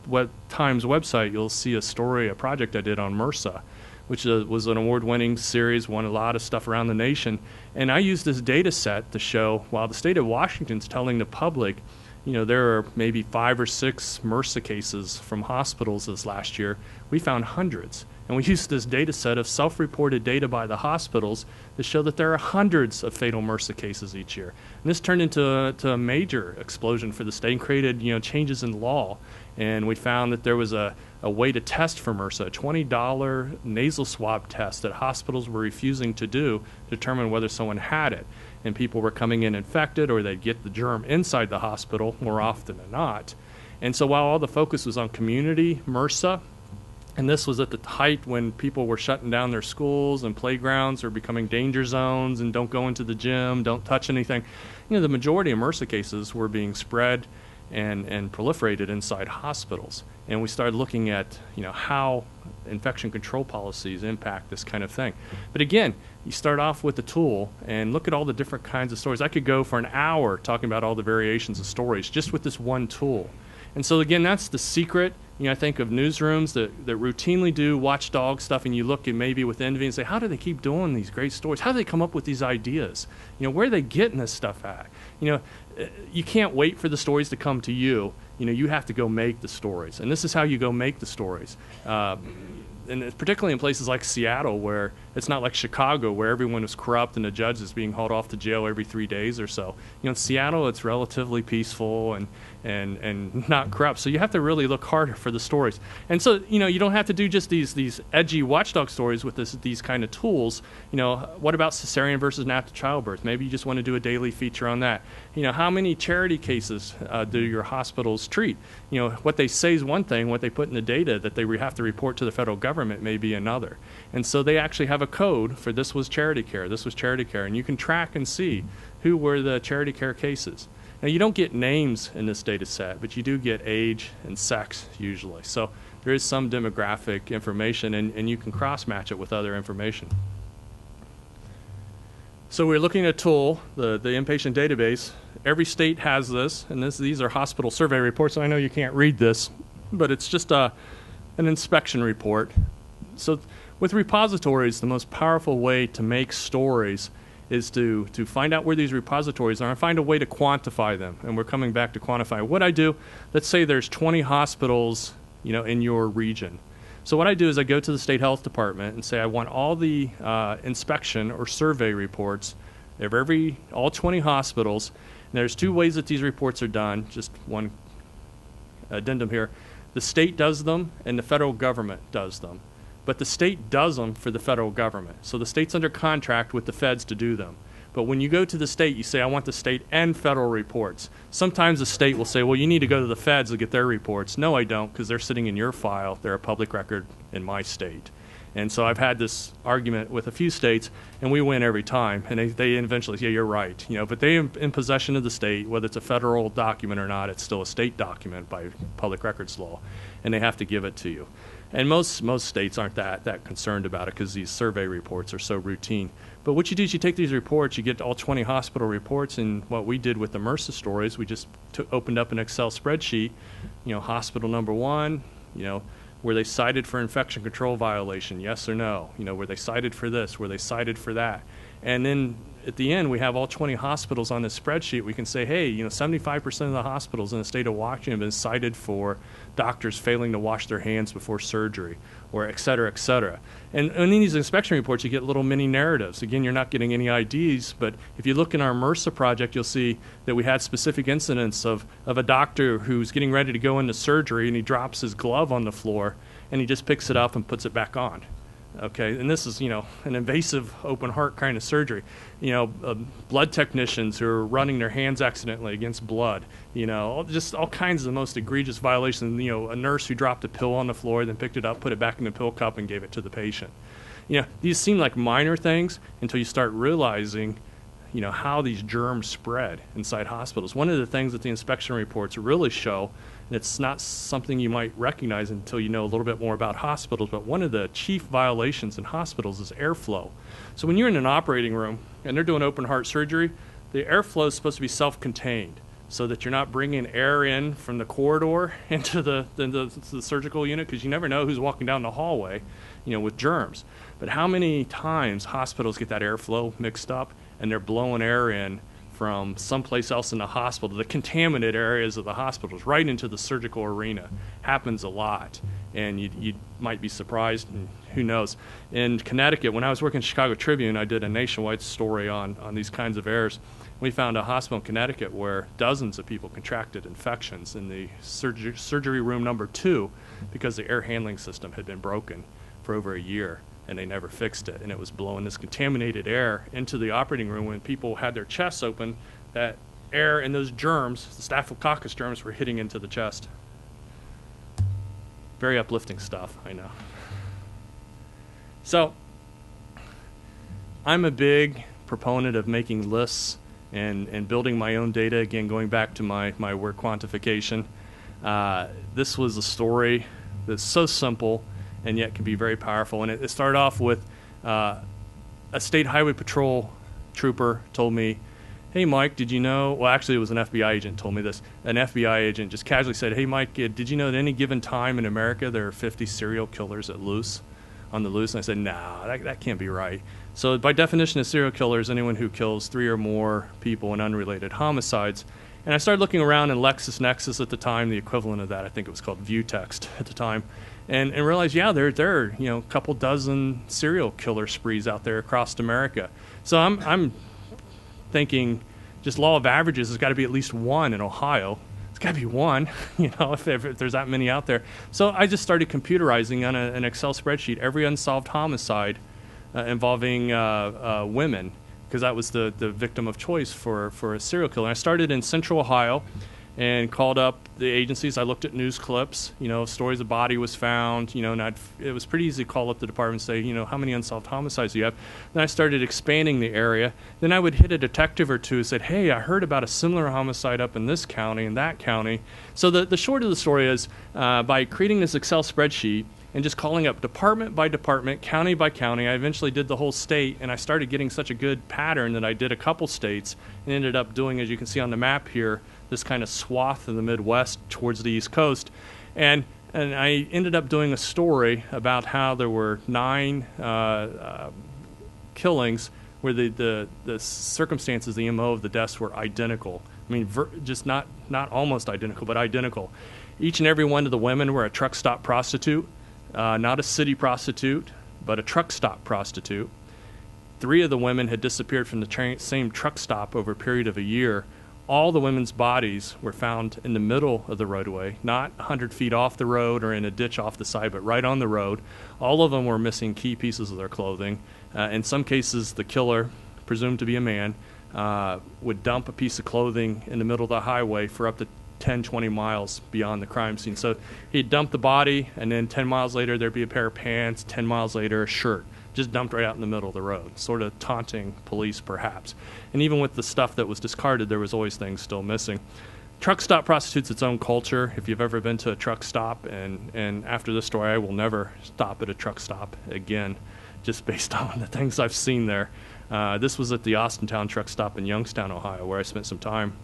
Times website, you'll see a story, a project I did on MRSA, which was an award-winning series, won a lot of stuff around the nation. And I used this data set to show, while the state of Washington's telling the public, there are maybe 5 or 6 MRSA cases from hospitals this last year, we found hundreds. And we used this data set of self-reported data by the hospitals to show that there are hundreds of fatal MRSA cases each year. And this turned into a major explosion for the state and created, changes in law. And we found that there was a way to test for MRSA, a $20 nasal swab test that hospitals were refusing to do to determine whether someone had it. And people were coming in infected, or they'd get the germ inside the hospital more often than not. And so while all the focus was on community MRSA, and this was at the height when people were shutting down their schools and playgrounds or becoming danger zones and don't go into the gym, don't touch anything, the majority of MRSA cases were being spread and proliferated inside hospitals. And we started looking at, how infection control policies impact this kind of thing. But again, you start off with the tool and look at all the different kinds of stories. I could go for an hour talking about all the variations of stories just with this one tool. And so again, that's the secret, I think, of newsrooms that routinely do Watchdog stuff, and you look at maybe with envy and say, how do they keep doing these great stories? How do they come up with these ideas? Where are they getting this stuff at? You can't wait for the stories to come to you. You have to go make the stories. And this is how you go make the stories. And particularly in places like Seattle, where it's not like Chicago, where everyone is corrupt and the judge is being hauled off to jail every 3 days or so. In Seattle, it's relatively peaceful and not corrupt. So you have to really look harder for the stories. And so, you don't have to do just these edgy Watchdog stories with these kind of tools. What about cesarean versus natural childbirth? Maybe you just want to do a daily feature on that. How many charity cases do your hospitals treat? What they say is one thing, what they put in the data that they have to report to the federal government may be another. And so they actually have a code for this was charity care, this was charity care, and you can track and see who were the charity care cases. Now, you don't get names in this data set, but you do get age and sex usually. So there is some demographic information, and you can cross-match it with other information. So we're looking at a tool, the inpatient database. Every state has this, and these are hospital survey reports. I know you can't read this, but it's just an inspection report. So with repositories, the most powerful way to make stories is to find out where these repositories are and find a way to quantify them. And we're coming back to quantify. What I do, let's say there's 20 hospitals, in your region. So what I do is I go to the state health department and say I want all the inspection or survey reports of all 20 hospitals. And there's 2 ways that these reports are done. Just one addendum here. The state does them and the federal government does them. But the state does them for the federal government. So the state's under contract with the feds to do them. But when you go to the state, you say, I want the state and federal reports. Sometimes the state will say, well, you need to go to the feds to get their reports. No, I don't, because they're sitting in your file. They're a public record in my state. And so I've had this argument with a few states, and we win every time. And they eventually say, yeah, you're right. But they are in possession of the state, whether it's a federal document or not, it's still a state document by public records law, and they have to give it to you. And most states aren't that concerned about it because these survey reports are so routine. But what you do is you take these reports, you get all 20 hospital reports, and what we did with the MRSA stories, we just opened up an Excel spreadsheet, hospital number 1, were they cited for infection control violation, yes or no? Were they cited for this, were they cited for that? And then at the end, we have all 20 hospitals on this spreadsheet. We can say, hey, 75% of the hospitals in the state of Washington have been cited for doctors failing to wash their hands before surgery, or et cetera, et cetera. And in these inspection reports, you get little mini narratives. Again, you're not getting any IDs, but if you look in our MRSA project, you'll see that we had specific incidents of a doctor who's getting ready to go into surgery, and he drops his glove on the floor, and he just picks it up and puts it back on. Okay, and this is, an invasive open heart kind of surgery. Blood technicians who are running their hands accidentally against blood, just all kinds of the most egregious violations. A nurse who dropped a pill on the floor, then picked it up, put it back in the pill cup, and gave it to the patient. These seem like minor things until you start realizing, how these germs spread inside hospitals. One of the things that the inspection reports really show And it's not something you might recognize until you know a little bit more about hospitals, but one of the chief violations in hospitals is airflow. So when you're in an operating room and they're doing open heart surgery, the airflow is supposed to be self-contained so that you're not bringing air in from the corridor into the surgical unit, because you never know who's walking down the hallway, with germs. But how many times hospitals get that airflow mixed up and they're blowing air in from someplace else in the hospital, the contaminated areas of the hospitals, right into the surgical arena? Happens a lot, and you might be surprised, and who knows. In Connecticut, when I was working at Chicago Tribune, I did a nationwide story on these kinds of errors. We found a hospital in Connecticut where dozens of people contracted infections in the surgery room number 2 because the air handling system had been broken for over a year, and they never fixed it, and it was blowing this contaminated air into the operating room. When people had their chests open, that air and those germs, the staphylococcus germs, were hitting into the chest. Very uplifting stuff, I know. So I'm a big proponent of making lists and building my own data, again, going back to my work quantification. This was a story that's so simple and yet can be very powerful. And it started off with a state highway patrol trooper told me, "Hey, Mike, did you know," well, actually it was an FBI agent told me this. An FBI agent just casually said, "Hey, Mike, did you know at any given time in America there are 50 serial killers on the loose?" And I said, "Nah, that can't be right." So by definition, a serial killer is anyone who kills 3 or more people in unrelated homicides. And I started looking around in LexisNexis at the time, the equivalent of that, I think it was called ViewText at the time, and realized, yeah, there are a couple dozen serial killer sprees out there across America. So I'm thinking, just law of averages, there's got to be at least one in Ohio. It's got to be one, if there's that many out there. So I just started computerizing on an Excel spreadsheet every unsolved homicide involving women, because that was the victim of choice for a serial killer. And I started in Central Ohio and called up the agencies. I looked at news clips, stories a body was found, and it was pretty easy to call up the department and say, how many unsolved homicides do you have? Then I started expanding the area. Then I would hit a detective or two and said, "Hey, I heard about a similar homicide up in this county and that county." So the short of the story is, by creating this Excel spreadsheet and just calling up department by department, county by county, I eventually did the whole state, and I started getting such a good pattern that I did a couple states and ended up doing, as you can see on the map here, this kind of swath in the Midwest towards the East Coast. And I ended up doing a story about how there were 9 killings where the circumstances, the MO of the deaths were identical. I mean, just not almost identical, but identical. Each and every one of the women were a truck stop prostitute. Not a city prostitute, but a truck stop prostitute. 3 of the women had disappeared from the same truck stop over a period of a year. All the women's bodies were found in the middle of the roadway, not 100 feet off the road or in a ditch off the side, but right on the road. All of them were missing key pieces of their clothing. In some cases, the killer, presumed to be a man, would dump a piece of clothing in the middle of the highway for up to 10, 20 miles beyond the crime scene. So he'd dump the body, and then 10 miles later there'd be a pair of pants, 10 miles later a shirt, just dumped right out in the middle of the road, sort of taunting police perhaps. And even with the stuff that was discarded, there was always things still missing. Truck stop prostitute's its own culture. If you've ever been to a truck stop, and after this story I will never stop at a truck stop again, just based on the things I've seen there. This was at the Austintown truck stop in Youngstown, Ohio, where I spent some time.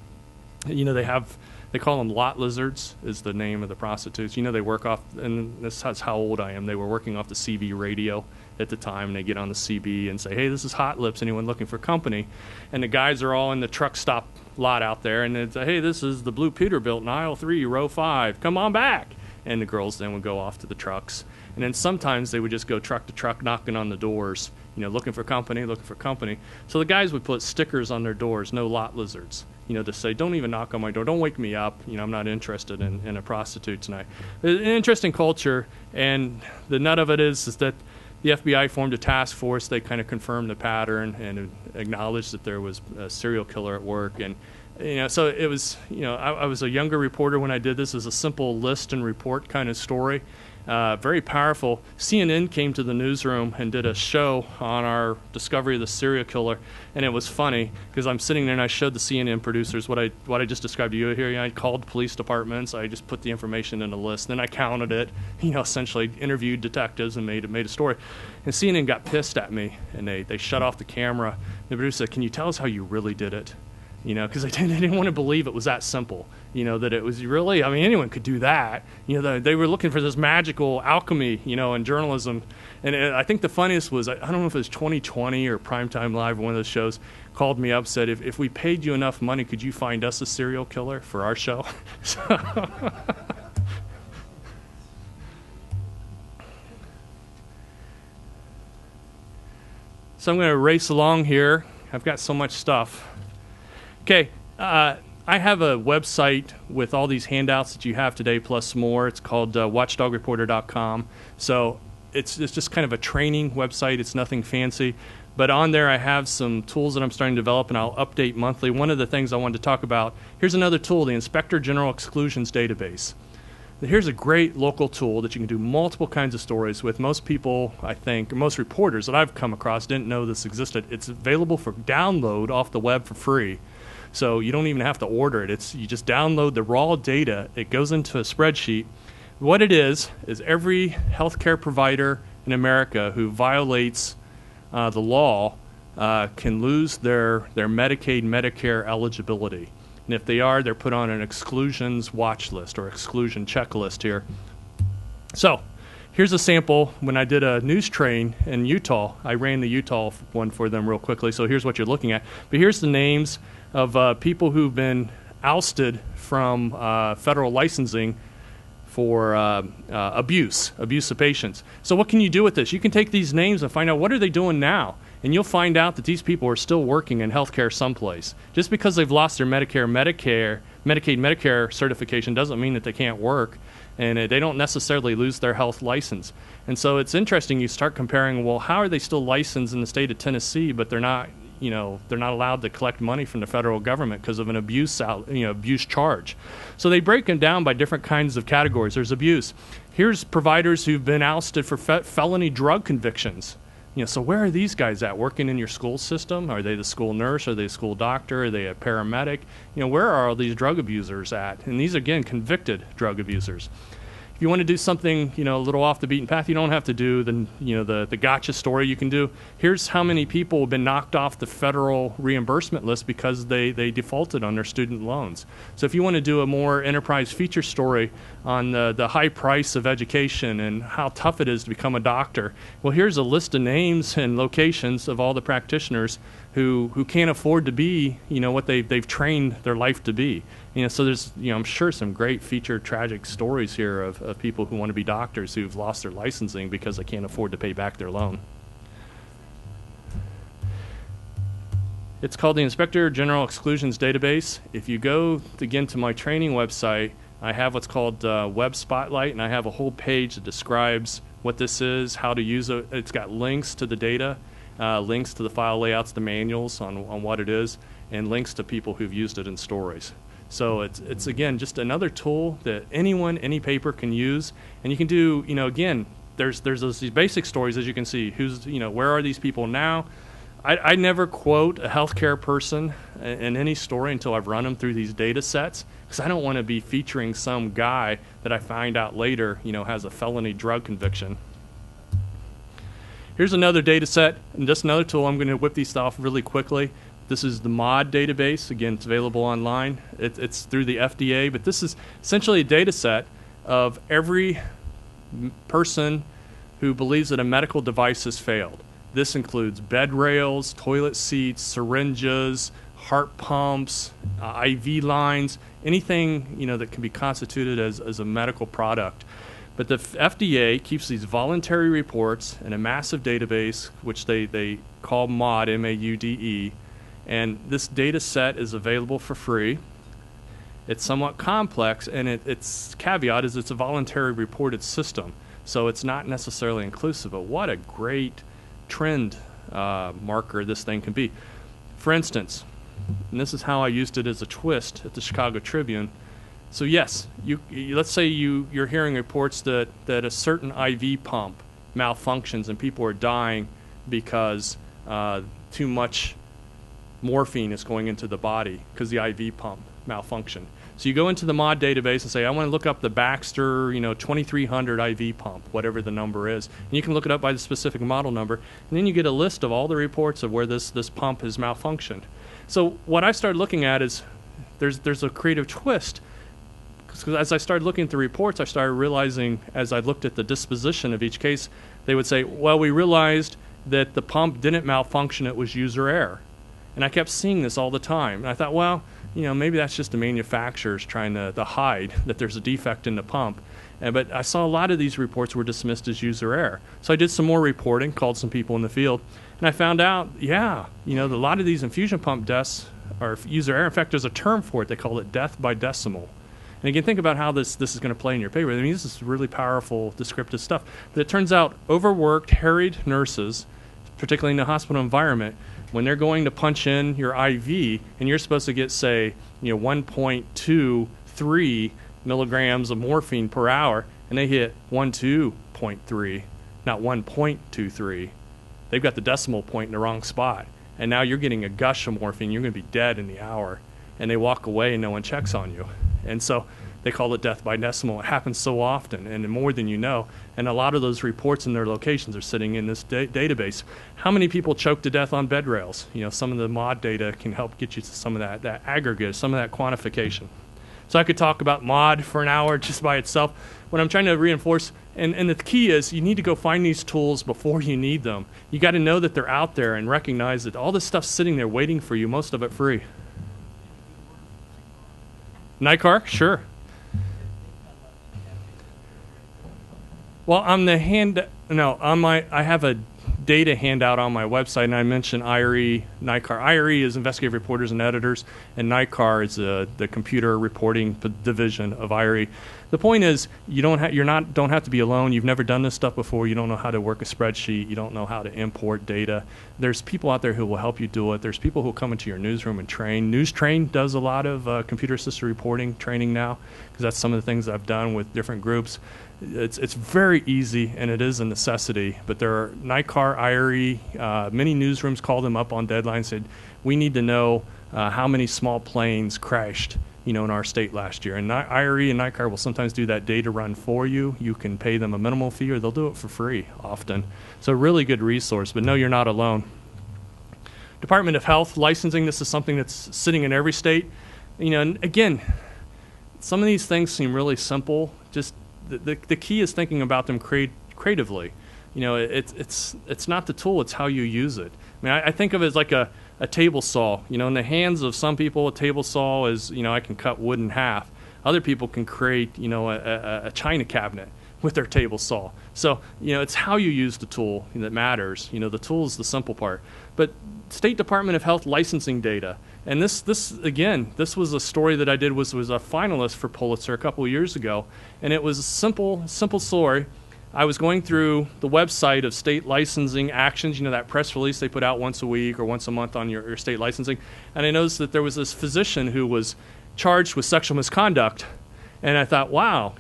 They call them lot lizards is the name of the prostitutes. They work off, and this is how old I am, they were working off the CB radio at the time, and they get on the CB and say, "Hey, this is Hot Lips, anyone looking for company?" And the guys are all in the truck stop lot out there, and they'd say, "Hey, this is the Blue Peterbilt in aisle 3, row 5, come on back." And the girls then would go off to the trucks. And then sometimes they would just go truck to truck knocking on the doors, looking for company, looking for company. So the guys would put stickers on their doors, "No lot lizards," to say, "Don't even knock on my door, don't wake me up, I'm not interested in a prostitute tonight." An interesting culture, and the nut of it is that the FBI formed a task force. They kind of confirmed the pattern and acknowledged that there was a serial killer at work. And so it was, I was a younger reporter when I did this. As a simple list and report kind of story. very powerful. CNN came to the newsroom and did a show on our discovery of the serial killer, and it was funny because I'm sitting there and I showed the CNN producers what I just described to you here. You know, I called police departments, I just put the information in a list, then I counted it, essentially interviewed detectives and made a story. And CNN got pissed at me, and they shut off the camera. The producer said, "Can you tell us how you really did it?" Because they didn't want to believe it was that simple. That it was really, anyone could do that. They were looking for this magical alchemy, in journalism. And I think the funniest was, I don't know if it was 2020 or Primetime Live or one of those shows, called me up, said, if we paid you enough money, could you find us a serial killer for our show? So I'm going to race along here. I've got so much stuff. Okay, I have a website with all these handouts that you have today plus more. It's called watchdogreporter.com. So it's just kind of a training website. It's nothing fancy. But on there I have some tools that I'm starting to develop, and I'll update monthly. One of the things I wanted to talk about, here's another tool, the Inspector General Exclusions Database. Here's a great local tool that you can do multiple kinds of stories with. Most people, I think, or most reporters that I've come across didn't know this existed. It's available for download off the web for free. So you don't even have to order it. You just download the raw data. It goes into a spreadsheet. What it is every healthcare provider in America who violates the law can lose their Medicaid, Medicare eligibility. And if they are, they're put on an exclusions watch list or exclusion checklist here. So here's a sample. When I did a news train in Utah, I ran the Utah one for them real quickly. So here's what you're looking at. But here's the names of people who've been ousted from federal licensing for abuse of patients. So what can you do with this? You can take these names and find out what are they doing now. And you'll find out that these people are still working in healthcare someplace. Just because they've lost their Medicaid, Medicare certification doesn't mean that they can't work. And they don't necessarily lose their health license. And so it's interesting, you start comparing, well, how are they still licensed in the state of Tennessee, but they're not allowed to collect money from the federal government because of an abuse charge. So they break them down by different kinds of categories. There's abuse. Here's providers who've been ousted for felony drug convictions. So where are these guys at? Working in your school system? Are they the school nurse? Are they a school doctor? Are they a paramedic? Where are all these drug abusers at? And these, again, convicted drug abusers. If you want to do something, a little off the beaten path, you don't have to do the gotcha story. You can do, here's how many people have been knocked off the federal reimbursement list because they defaulted on their student loans. So if you want to do a more enterprise feature story on the high price of education and how tough it is to become a doctor, well, here's a list of names and locations of all the practitioners who can't afford to be, what they've trained their life to be. So there's, I'm sure some great featured tragic stories here of people who want to be doctors who've lost their licensing because they can't afford to pay back their loan. It's called the Inspector General Exclusions Database. If you go, again, to my training website, I have what's called Web Spotlight, and I have a whole page that describes what this is, how to use it. It's got links to the data, links to the file layouts, the manuals on what it is, and links to people who've used it in stories. So it's again, just another tool that anyone, any paper can use. And you can do, again, there's these basic stories, as you can see. Where are these people now? I never quote a healthcare person in any story until I've run them through these data sets, because I don't want to be featuring some guy that I find out later, has a felony drug conviction. Here's another data set, and just another tool. I'm going to whip these off really quickly. This is the MOD database. Again, it's available online. It's through the FDA, but this is essentially a data set of every person who believes that a medical device has failed. This includes bed rails, toilet seats, syringes, heart pumps, IV lines, anything that can be constituted as a medical product. But the FDA keeps these voluntary reports in a massive database, which they call MAUDE, M-A-U-D-E. And this data set is available for free. It's somewhat complex, and its caveat is it's a voluntary reported system. So it's not necessarily inclusive, but what a great trend marker this thing can be. For instance, and this is how I used it as a twist at the Chicago Tribune, So yes, let's say you're hearing reports that a certain IV pump malfunctions and people are dying because too much morphine is going into the body because the IV pump malfunctioned. So you go into the MOD database and say, I want to look up the Baxter, 2300 IV pump, whatever the number is. And you can look it up by the specific model number. And then you get a list of all the reports of where this pump has malfunctioned. So what I started looking at is there's a creative twist. Because as I started looking at the reports, I started realizing, as I looked at the disposition of each case, they would say, well, we realized that the pump didn't malfunction, it was user error. And I kept seeing this all the time. And I thought, well, maybe that's just the manufacturers trying to hide that there's a defect in the pump. But I saw a lot of these reports were dismissed as user error. So I did some more reporting, called some people in the field, and I found out, a lot of these infusion pump deaths are user error. In fact, there's a term for it. They call it death by decimal. And again, think about how this is going to play in your paper. I mean, this is really powerful, descriptive stuff. But it turns out overworked, harried nurses, particularly in the hospital environment, when they're going to punch in your IV and you're supposed to get, say, 1.23 milligrams of morphine per hour, and they hit 12.3, not 1.23. They've got the decimal point in the wrong spot. And now you're getting a gush of morphine. You're going to be dead in the hour. And they walk away and no one checks on you. And so they call it death by decimal. It happens so often and more than you know. And a lot of those reports and their locations are sitting in this database. How many people choke to death on bed rails? Some of the MOD data can help get you to some of that aggregate, some of that quantification. So I could talk about MOD for an hour just by itself. What I'm trying to reinforce, and the key is you need to go find these tools before you need them. You got to know that they're out there and recognize that all this stuff's sitting there waiting for you, most of it free. NICAR? Sure. Well, I have a data handout on my website, and I mentioned IRE, NICAR. IRE is investigative reporters and editors, and NICAR is the computer reporting division of IRE. The point is, you don't have to be alone. You've never done this stuff before. You don't know how to work a spreadsheet. You don't know how to import data. There's people out there who will help you do it. There's people who come into your newsroom and train. NewsTrain does a lot of computer-assisted reporting training now, because that's some of the things I've done with different groups. It's very easy, and it is a necessity. But there are NICAR, IRE, many newsrooms call them up on deadline, said, we need to know how many small planes crashed in our state last year. And IRE and NICAR will sometimes do that data run for you. You can pay them a minimal fee, or they'll do it for free often. So a really good resource, but no, you're not alone. Department of Health licensing, this is something that's sitting in every state. And again, some of these things seem really simple. Just the key is thinking about them creatively. It's not the tool, it's how you use it. I mean, I think of it as like a table saw. In the hands of some people, a table saw is, I can cut wood in half. Other people can create, a china cabinet with their table saw. So, it's how you use the tool that matters. The tool is the simple part. But State Department of Health licensing data. And this was a story that I did, was a finalist for Pulitzer a couple of years ago. And it was a simple story. I was going through the website of state licensing actions, that press release they put out once a week or once a month on your state licensing. And I noticed that there was this physician who was charged with sexual misconduct. And I thought, wow,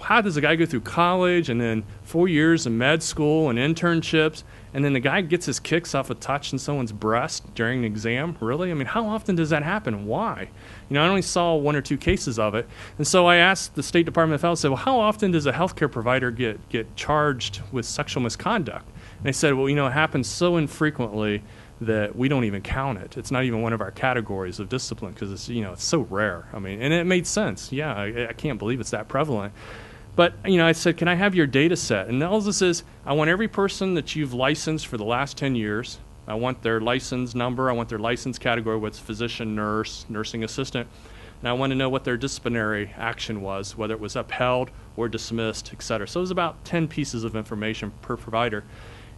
how does a guy go through college and then 4 years in med school and internships, and then the guy gets his kicks off a touch in someone's breast during an exam? Really? I mean, how often does that happen? Why? I only saw 1 or 2 cases of it. And so I asked the State Department of Health, I said, well, how often does a healthcare provider get charged with sexual misconduct? And they said, well, it happens so infrequently that we don't even count it. It's not even one of our categories of discipline because it's so rare. I mean, and it made sense. Yeah, I can't believe it's that prevalent. But, I said, can I have your data set? And all this is, I want every person that you've licensed for the last 10 years. I want their license number. I want their license category, what's physician, nurse, nursing assistant. And I want to know what their disciplinary action was, whether it was upheld or dismissed, et cetera. So it was about 10 pieces of information per provider.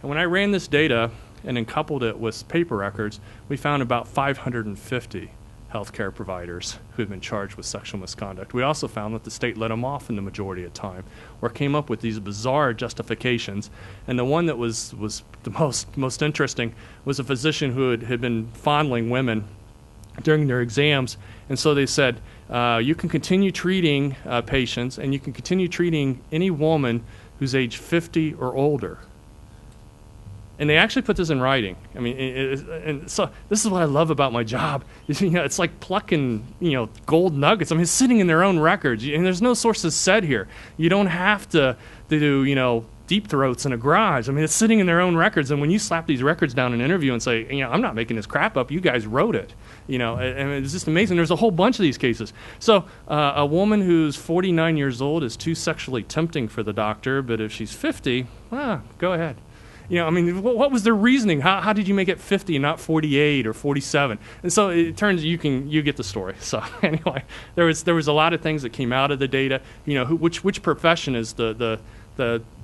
And when I ran this data and then coupled it with paper records, we found about 550 healthcare providers who had been charged with sexual misconduct. We also found that the state let them off in the majority of the time, or came up with these bizarre justifications. And the one that was the most interesting was a physician who had been fondling women during their exams. And so they said, you can continue treating patients, and you can continue treating any woman who's age 50 or older. And they actually put this in writing. I mean, and so this is what I love about my job. It's like plucking, gold nuggets. I mean, it's sitting in their own records, and there's no sources said here. You don't have to do, deep throats in a garage. I mean, it's sitting in their own records. And when you slap these records down in an interview and say, I'm not making this crap up, you guys wrote it. And it's just amazing. There's a whole bunch of these cases. So a woman who's 49 years old is too sexually tempting for the doctor, but if she's 50, go ahead. What was their reasoning? How did you make it 50 and not 48 or 47? And so it turns you get the story. So anyway, there was a lot of things that came out of the data. Which profession is the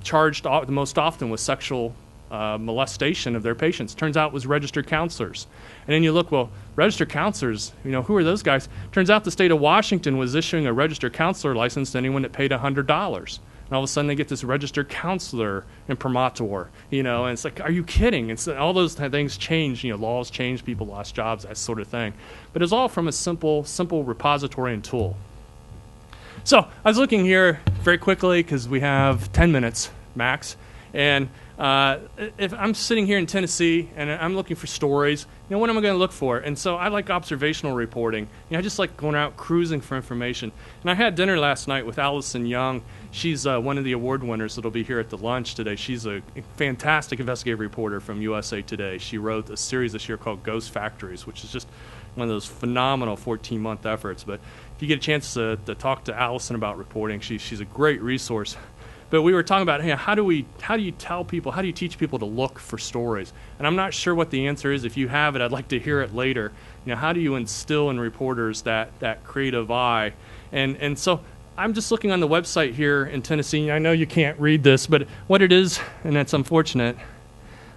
charged the most often with sexual molestation of their patients? Turns out it was registered counselors. And then you look, well, registered counselors, who are those guys? Turns out the state of Washington was issuing a registered counselor license to anyone that paid $100. And all of a sudden they get this registered counselor imprimatur, and it's like, are you kidding? And so all those things change, laws change, people lost jobs, that sort of thing. But it's all from a simple repository and tool. So I was looking here very quickly because we have 10 minutes max. And if I'm sitting here in Tennessee and I'm looking for stories, what am I going to look for? And so I like observational reporting. I just like going out cruising for information. And I had dinner last night with Allison Young. She's one of the award winners that'll be here at the lunch today. She's a fantastic investigative reporter from USA Today. She wrote a series this year called Ghost Factories, which is just one of those phenomenal 14-month efforts. But if you get a chance to talk to Allison about reporting, she's a great resource. But we were talking about, how do you tell people, how do you teach people to look for stories? And I'm not sure what the answer is. If you have it, I'd like to hear it later. How do you instill in reporters that creative eye? And so I'm just looking on the website here in Tennessee. I know you can't read this, but what it is, and it's unfortunate,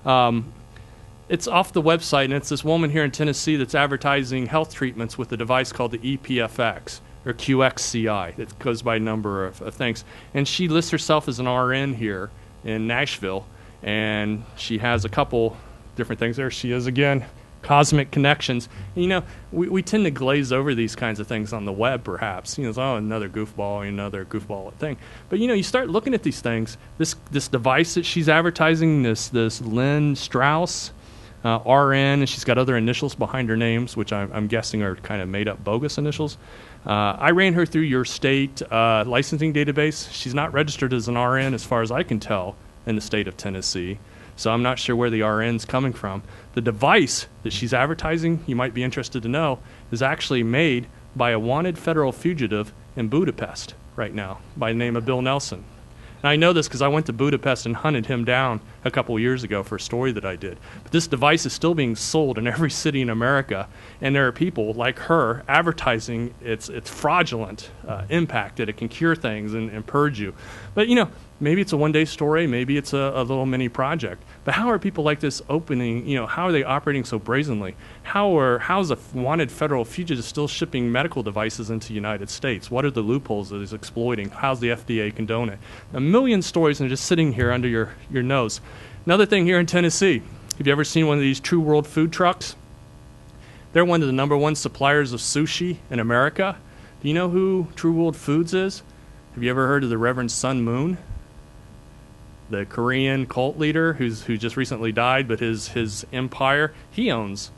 it's off the website, and it's this woman here in Tennessee that's advertising health treatments with a device called the EPFX. Or QXCI, that goes by a number of things. And she lists herself as an RN here in Nashville, and she has a couple different things. There she is again, cosmic connections. And, we tend to glaze over these kinds of things on the web, perhaps. It's, another goofball thing. But, you start looking at these things. This device that she's advertising, this Lynn Strauss, RN, and she's got other initials behind her names, which I'm guessing are kind of made-up bogus initials. I ran her through your state licensing database. She's not registered as an RN as far as I can tell in the state of Tennessee, so I'm not sure where the RN's coming from. The device that she's advertising, you might be interested to know, is actually made by a wanted federal fugitive in Budapest right now by the name of Bill Nelson. And I know this because I went to Budapest and hunted him down a couple years ago for a story that I did. But this device is still being sold in every city in America, and there are people like her advertising its fraudulent impact, that it can cure things and purge you. But, maybe it's a one-day story, maybe it's a little mini project. But how are people like this opening, how are they operating so brazenly? How's a wanted federal fugitive still shipping medical devices into the United States? What are the loopholes that he's exploiting? How's the FDA condone it? A million stories and just sitting here under your nose. Another thing here in Tennessee, have you ever seen one of these True World food trucks? They're one of the number one suppliers of sushi in America. Do you know who True World Foods is? Have you ever heard of the Reverend Sun Moon? The Korean cult leader who just recently died, but his empire, he owns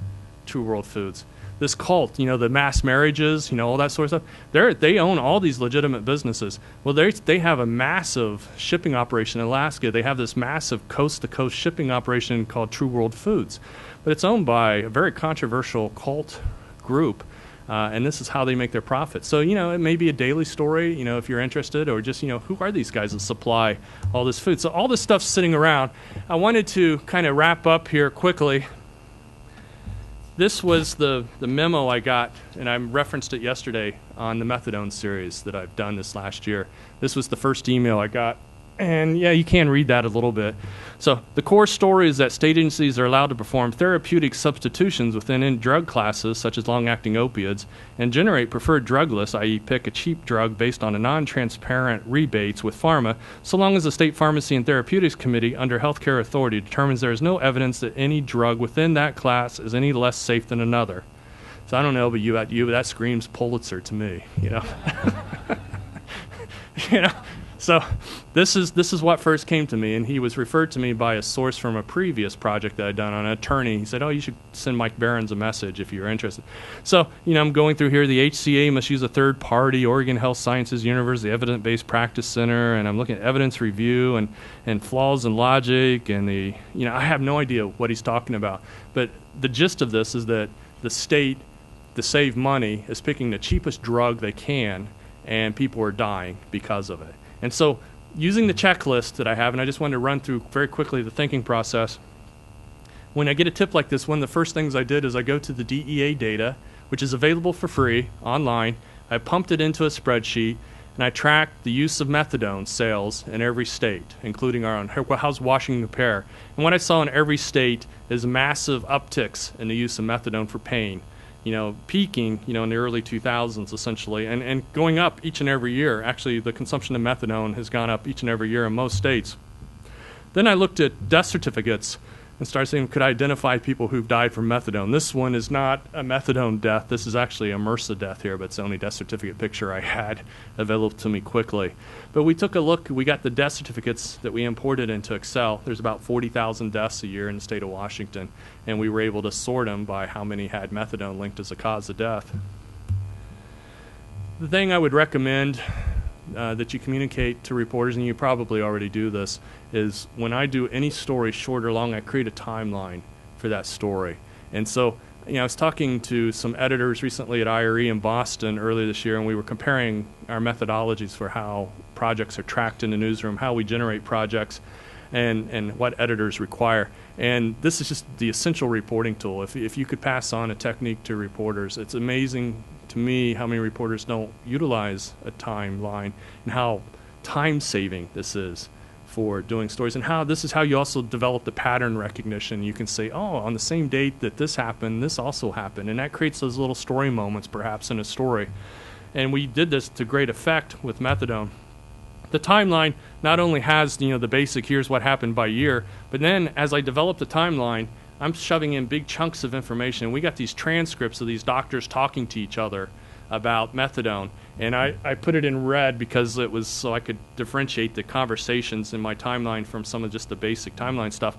True World Foods. This cult, the mass marriages, all that sort of stuff, they own all these legitimate businesses. Well, they have a massive shipping operation in Alaska. They have this massive coast-to-coast shipping operation called True World Foods. But it's owned by a very controversial cult group, and this is how they make their profit. So, it may be a daily story, if you're interested, or just, who are these guys that supply all this food? So all this stuff's sitting around. I wanted to kind of wrap up here quickly. This was the memo I got, and I referenced it yesterday on the methadone series that I've done this last year. This was the first email I got. And yeah, you can read that a little bit. So the core story is that state agencies are allowed to perform therapeutic substitutions within drug classes, such as long-acting opioids, and generate preferred drug lists, i.e. pick a cheap drug based on a non-transparent rebates with pharma, so long as the State Pharmacy and Therapeutics Committee under Healthcare Authority determines there is no evidence that any drug within that class is any less safe than another. So I don't know, but that screams Pulitzer to me, you know. You know, so this is what first came to me, and he was referred to me by a source from a previous project that I'd done on an attorney. He said, "Oh, you should send Mike Berens a message if you're interested." So, you know, I'm going through here. The HCA must use a third party, Oregon Health Sciences University Evidence-Based Practice Center, and I'm looking at evidence review and flaws in logic, and I have no idea what he's talking about. But the gist of this is that the state, to save money, is picking the cheapest drug they can, and people are dying because of it. And so using the checklist that I have, and I just wanted to run through very quickly the thinking process, when I get a tip like this, one of the first things I did is I go to the DEA data, which is available for free online. I pumped it into a spreadsheet, and I tracked the use of methadone sales in every state, including our own. How's Washington compare? And what I saw in every state is massive upticks in the use of methadone for pain. You know, peaking, you know, in the early 2000s essentially, and going up each and every year. Actually, the consumption of methadone has gone up each and every year in most states. Then I looked at death certificates and started saying, could I identify people who've died from methadone? This one is not a methadone death. This is actually a MRSA death here, but it's the only death certificate picture I had available to me quickly. But we took a look. We got the death certificates that we imported into Excel. There's about 40,000 deaths a year in the state of Washington, and we were able to sort them by how many had methadone linked as a cause of death. The thing I would recommend that you communicate to reporters, and you probably already do this, is when I do any story, short or long, I create a timeline for that story. And so, you know, I was talking to some editors recently at IRE in Boston earlier this year, and we were comparing our methodologies for how projects are tracked in the newsroom, how we generate projects, and what editors require. And this is just the essential reporting tool. If you could pass on a technique to reporters, it's amazing to me how many reporters don't utilize a timeline and how time-saving this is for doing stories, and how this is how you also develop the pattern recognition. You can say, oh, on the same date that this happened, this also happened, and that creates those little story moments perhaps in a story. And we did this to great effect with methadone. The timeline not only has, you know, the basic here's what happened by year, but then as I develop the timeline, I'm shoving in big chunks of information. We got these transcripts of these doctors talking to each other about methadone, and I put it in red because it was so I could differentiate the conversations in my timeline from some of just the basic timeline stuff.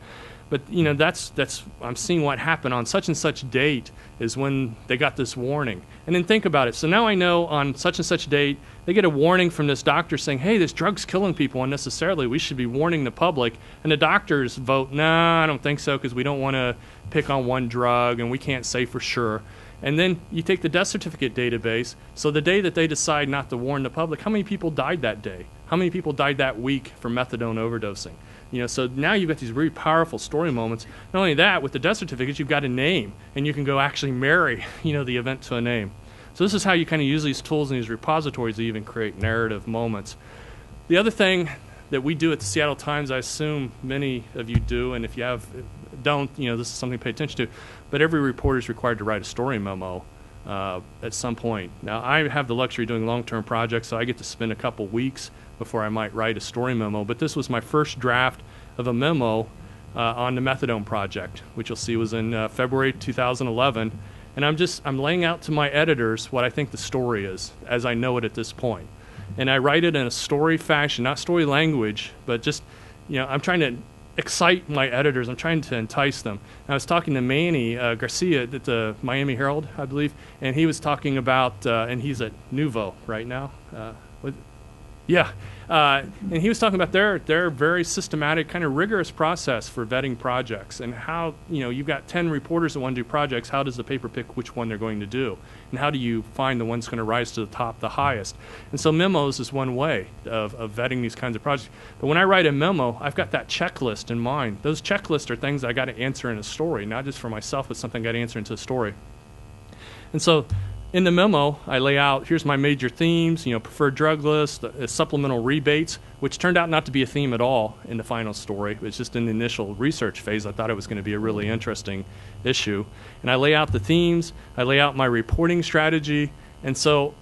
But you know, that's I'm seeing what happened on such and such date is when they got this warning. And then think about it. So now I know on such and such date they get a warning from this doctor saying, hey, this drug's killing people unnecessarily. We should be warning the public. And the doctors vote, nah, I don't think so, because we don't want to pick on one drug and we can't say for sure. And then you take the death certificate database. So the day that they decide not to warn the public, how many people died that day? How many people died that week from methadone overdosing? You know, so now you've got these really powerful story moments. Not only that, with the death certificates, you've got a name, and you can go actually marry, you know, the event to a name. So this is how you kind of use these tools and these repositories to even create narrative moments. The other thing that we do at the Seattle Times, I assume many of you do, and if you don't, you know, this is something to pay attention to, but every reporter is required to write a story memo at some point. Now, I have the luxury of doing long-term projects, so I get to spend a couple weeks before I might write a story memo, but this was my first draft of a memo on the methadone project, which you'll see was in February 2011, and I'm laying out to my editors what I think the story is, as I know it at this point. And I write it in a story fashion, not story language, but just, you know, I'm trying to excite my editors. I'm trying to entice them. And I was talking to Manny Garcia at the Miami Herald, I believe, and he was talking about, and he's at Nuvo right now. And he was talking about their very systematic, kind of rigorous process for vetting projects, and how, you know, you've got 10 reporters that want to do projects. How does the paper pick which one they're going to do? And how do you find the one that's going to rise to the top the highest? And so memos is one way of vetting these kinds of projects. But when I write a memo, I've got that checklist in mind. Those checklists are things I got to answer in a story, not just for myself, but something I got to answer into a story. And so in the memo, I lay out, here's my major themes, you know, preferred drug list, supplemental rebates, which turned out not to be a theme at all in the final story. It was just in the initial research phase. I thought it was going to be a really interesting issue. And I lay out the themes, I lay out my reporting strategy, and so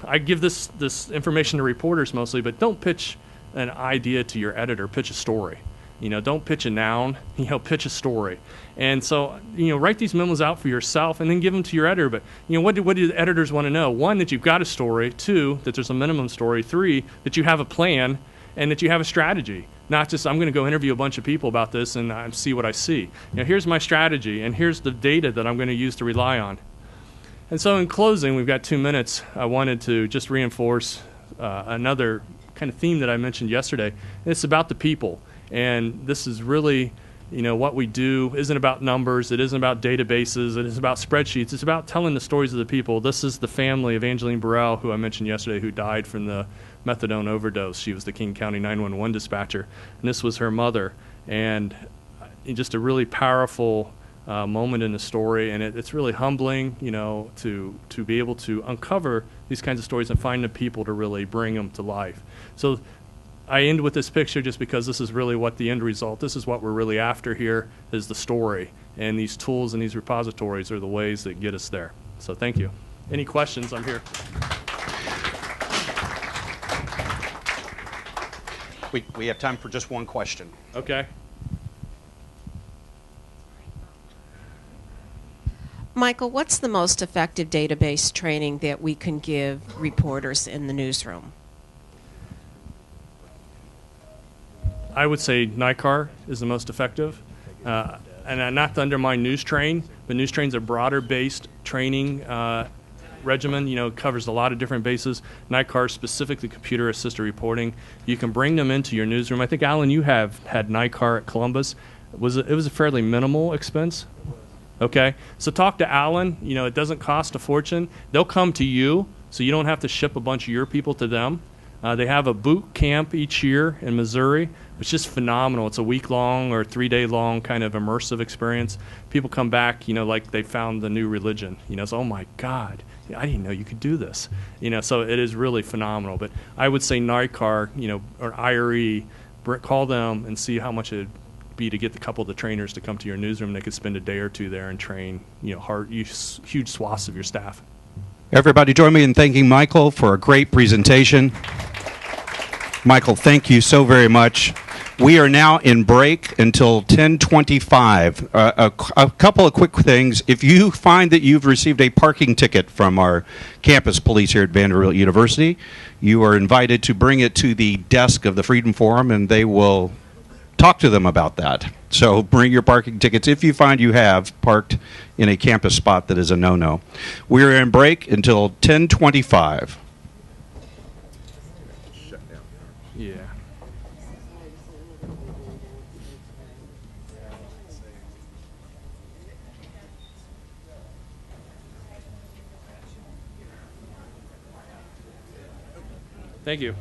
I give this information to reporters mostly, but don't pitch an idea to your editor, pitch a story. Don't pitch a noun, pitch a story. And so, write these memos out for yourself and then give them to your editor. But, what do the editors want to know? One, that you've got a story. Two, that there's a minimum story. Three, that you have a plan and that you have a strategy. Not just, I'm going to go interview a bunch of people about this and see what I see. Here's my strategy, and here's the data that I'm going to use to rely on. And so in closing, we've got 2 minutes. I wanted to just reinforce another kind of theme that I mentioned yesterday. It's about the people. And this is really, what we do isn't about numbers. It isn't about databases. It isn't about spreadsheets. It's about telling the stories of the people. This is the family of Angeline Burrell, who I mentioned yesterday, who died from the methadone overdose. She was the King County 911 dispatcher. And this was her mother. And just a really powerful moment in the story. And it's really humbling, to be able to uncover these kinds of stories and find the people to really bring them to life. So I end with this picture just because this is really what the end result, this is what we're really after here, is the story. And these tools and these repositories are the ways that get us there. So thank you. Any questions? I'm here. We have time for just one question. Okay. Michael, what's the most effective database training that we can give reporters in the newsroom? I would say NICAR is the most effective. And not to undermine NewsTrain, but NewsTrain's a broader-based training regimen, covers a lot of different bases. NICAR, specifically computer-assisted reporting. You can bring them into your newsroom. I think, Alan, you have had NICAR at Columbus. It was a fairly minimal expense? Okay. So talk to Alan. It doesn't cost a fortune. They'll come to you, so you don't have to ship a bunch of your people to them. They have a boot camp each year in Missouri, which is phenomenal. It's a week-long or 3-day-long kind of immersive experience. People come back, like they found the new religion. So, oh my God, I didn't know you could do this. So it is really phenomenal. But I would say NICAR, or IRE, call them and see how much it'd be to get a couple of the trainers to come to your newsroom. They could spend a day or two there and train, huge swaths of your staff. Everybody join me in thanking Michael for a great presentation. Michael, thank you so very much. We are now in break until 10:25. A couple of quick things. If you find that you've received a parking ticket from our campus police here at Vanderbilt University, you are invited to bring it to the desk of the Freedom Forum, and they will talk to them about that. So bring your parking tickets if you find you have parked in a campus spot that is a no-no. We are in break until 10:25. Yeah. Thank you.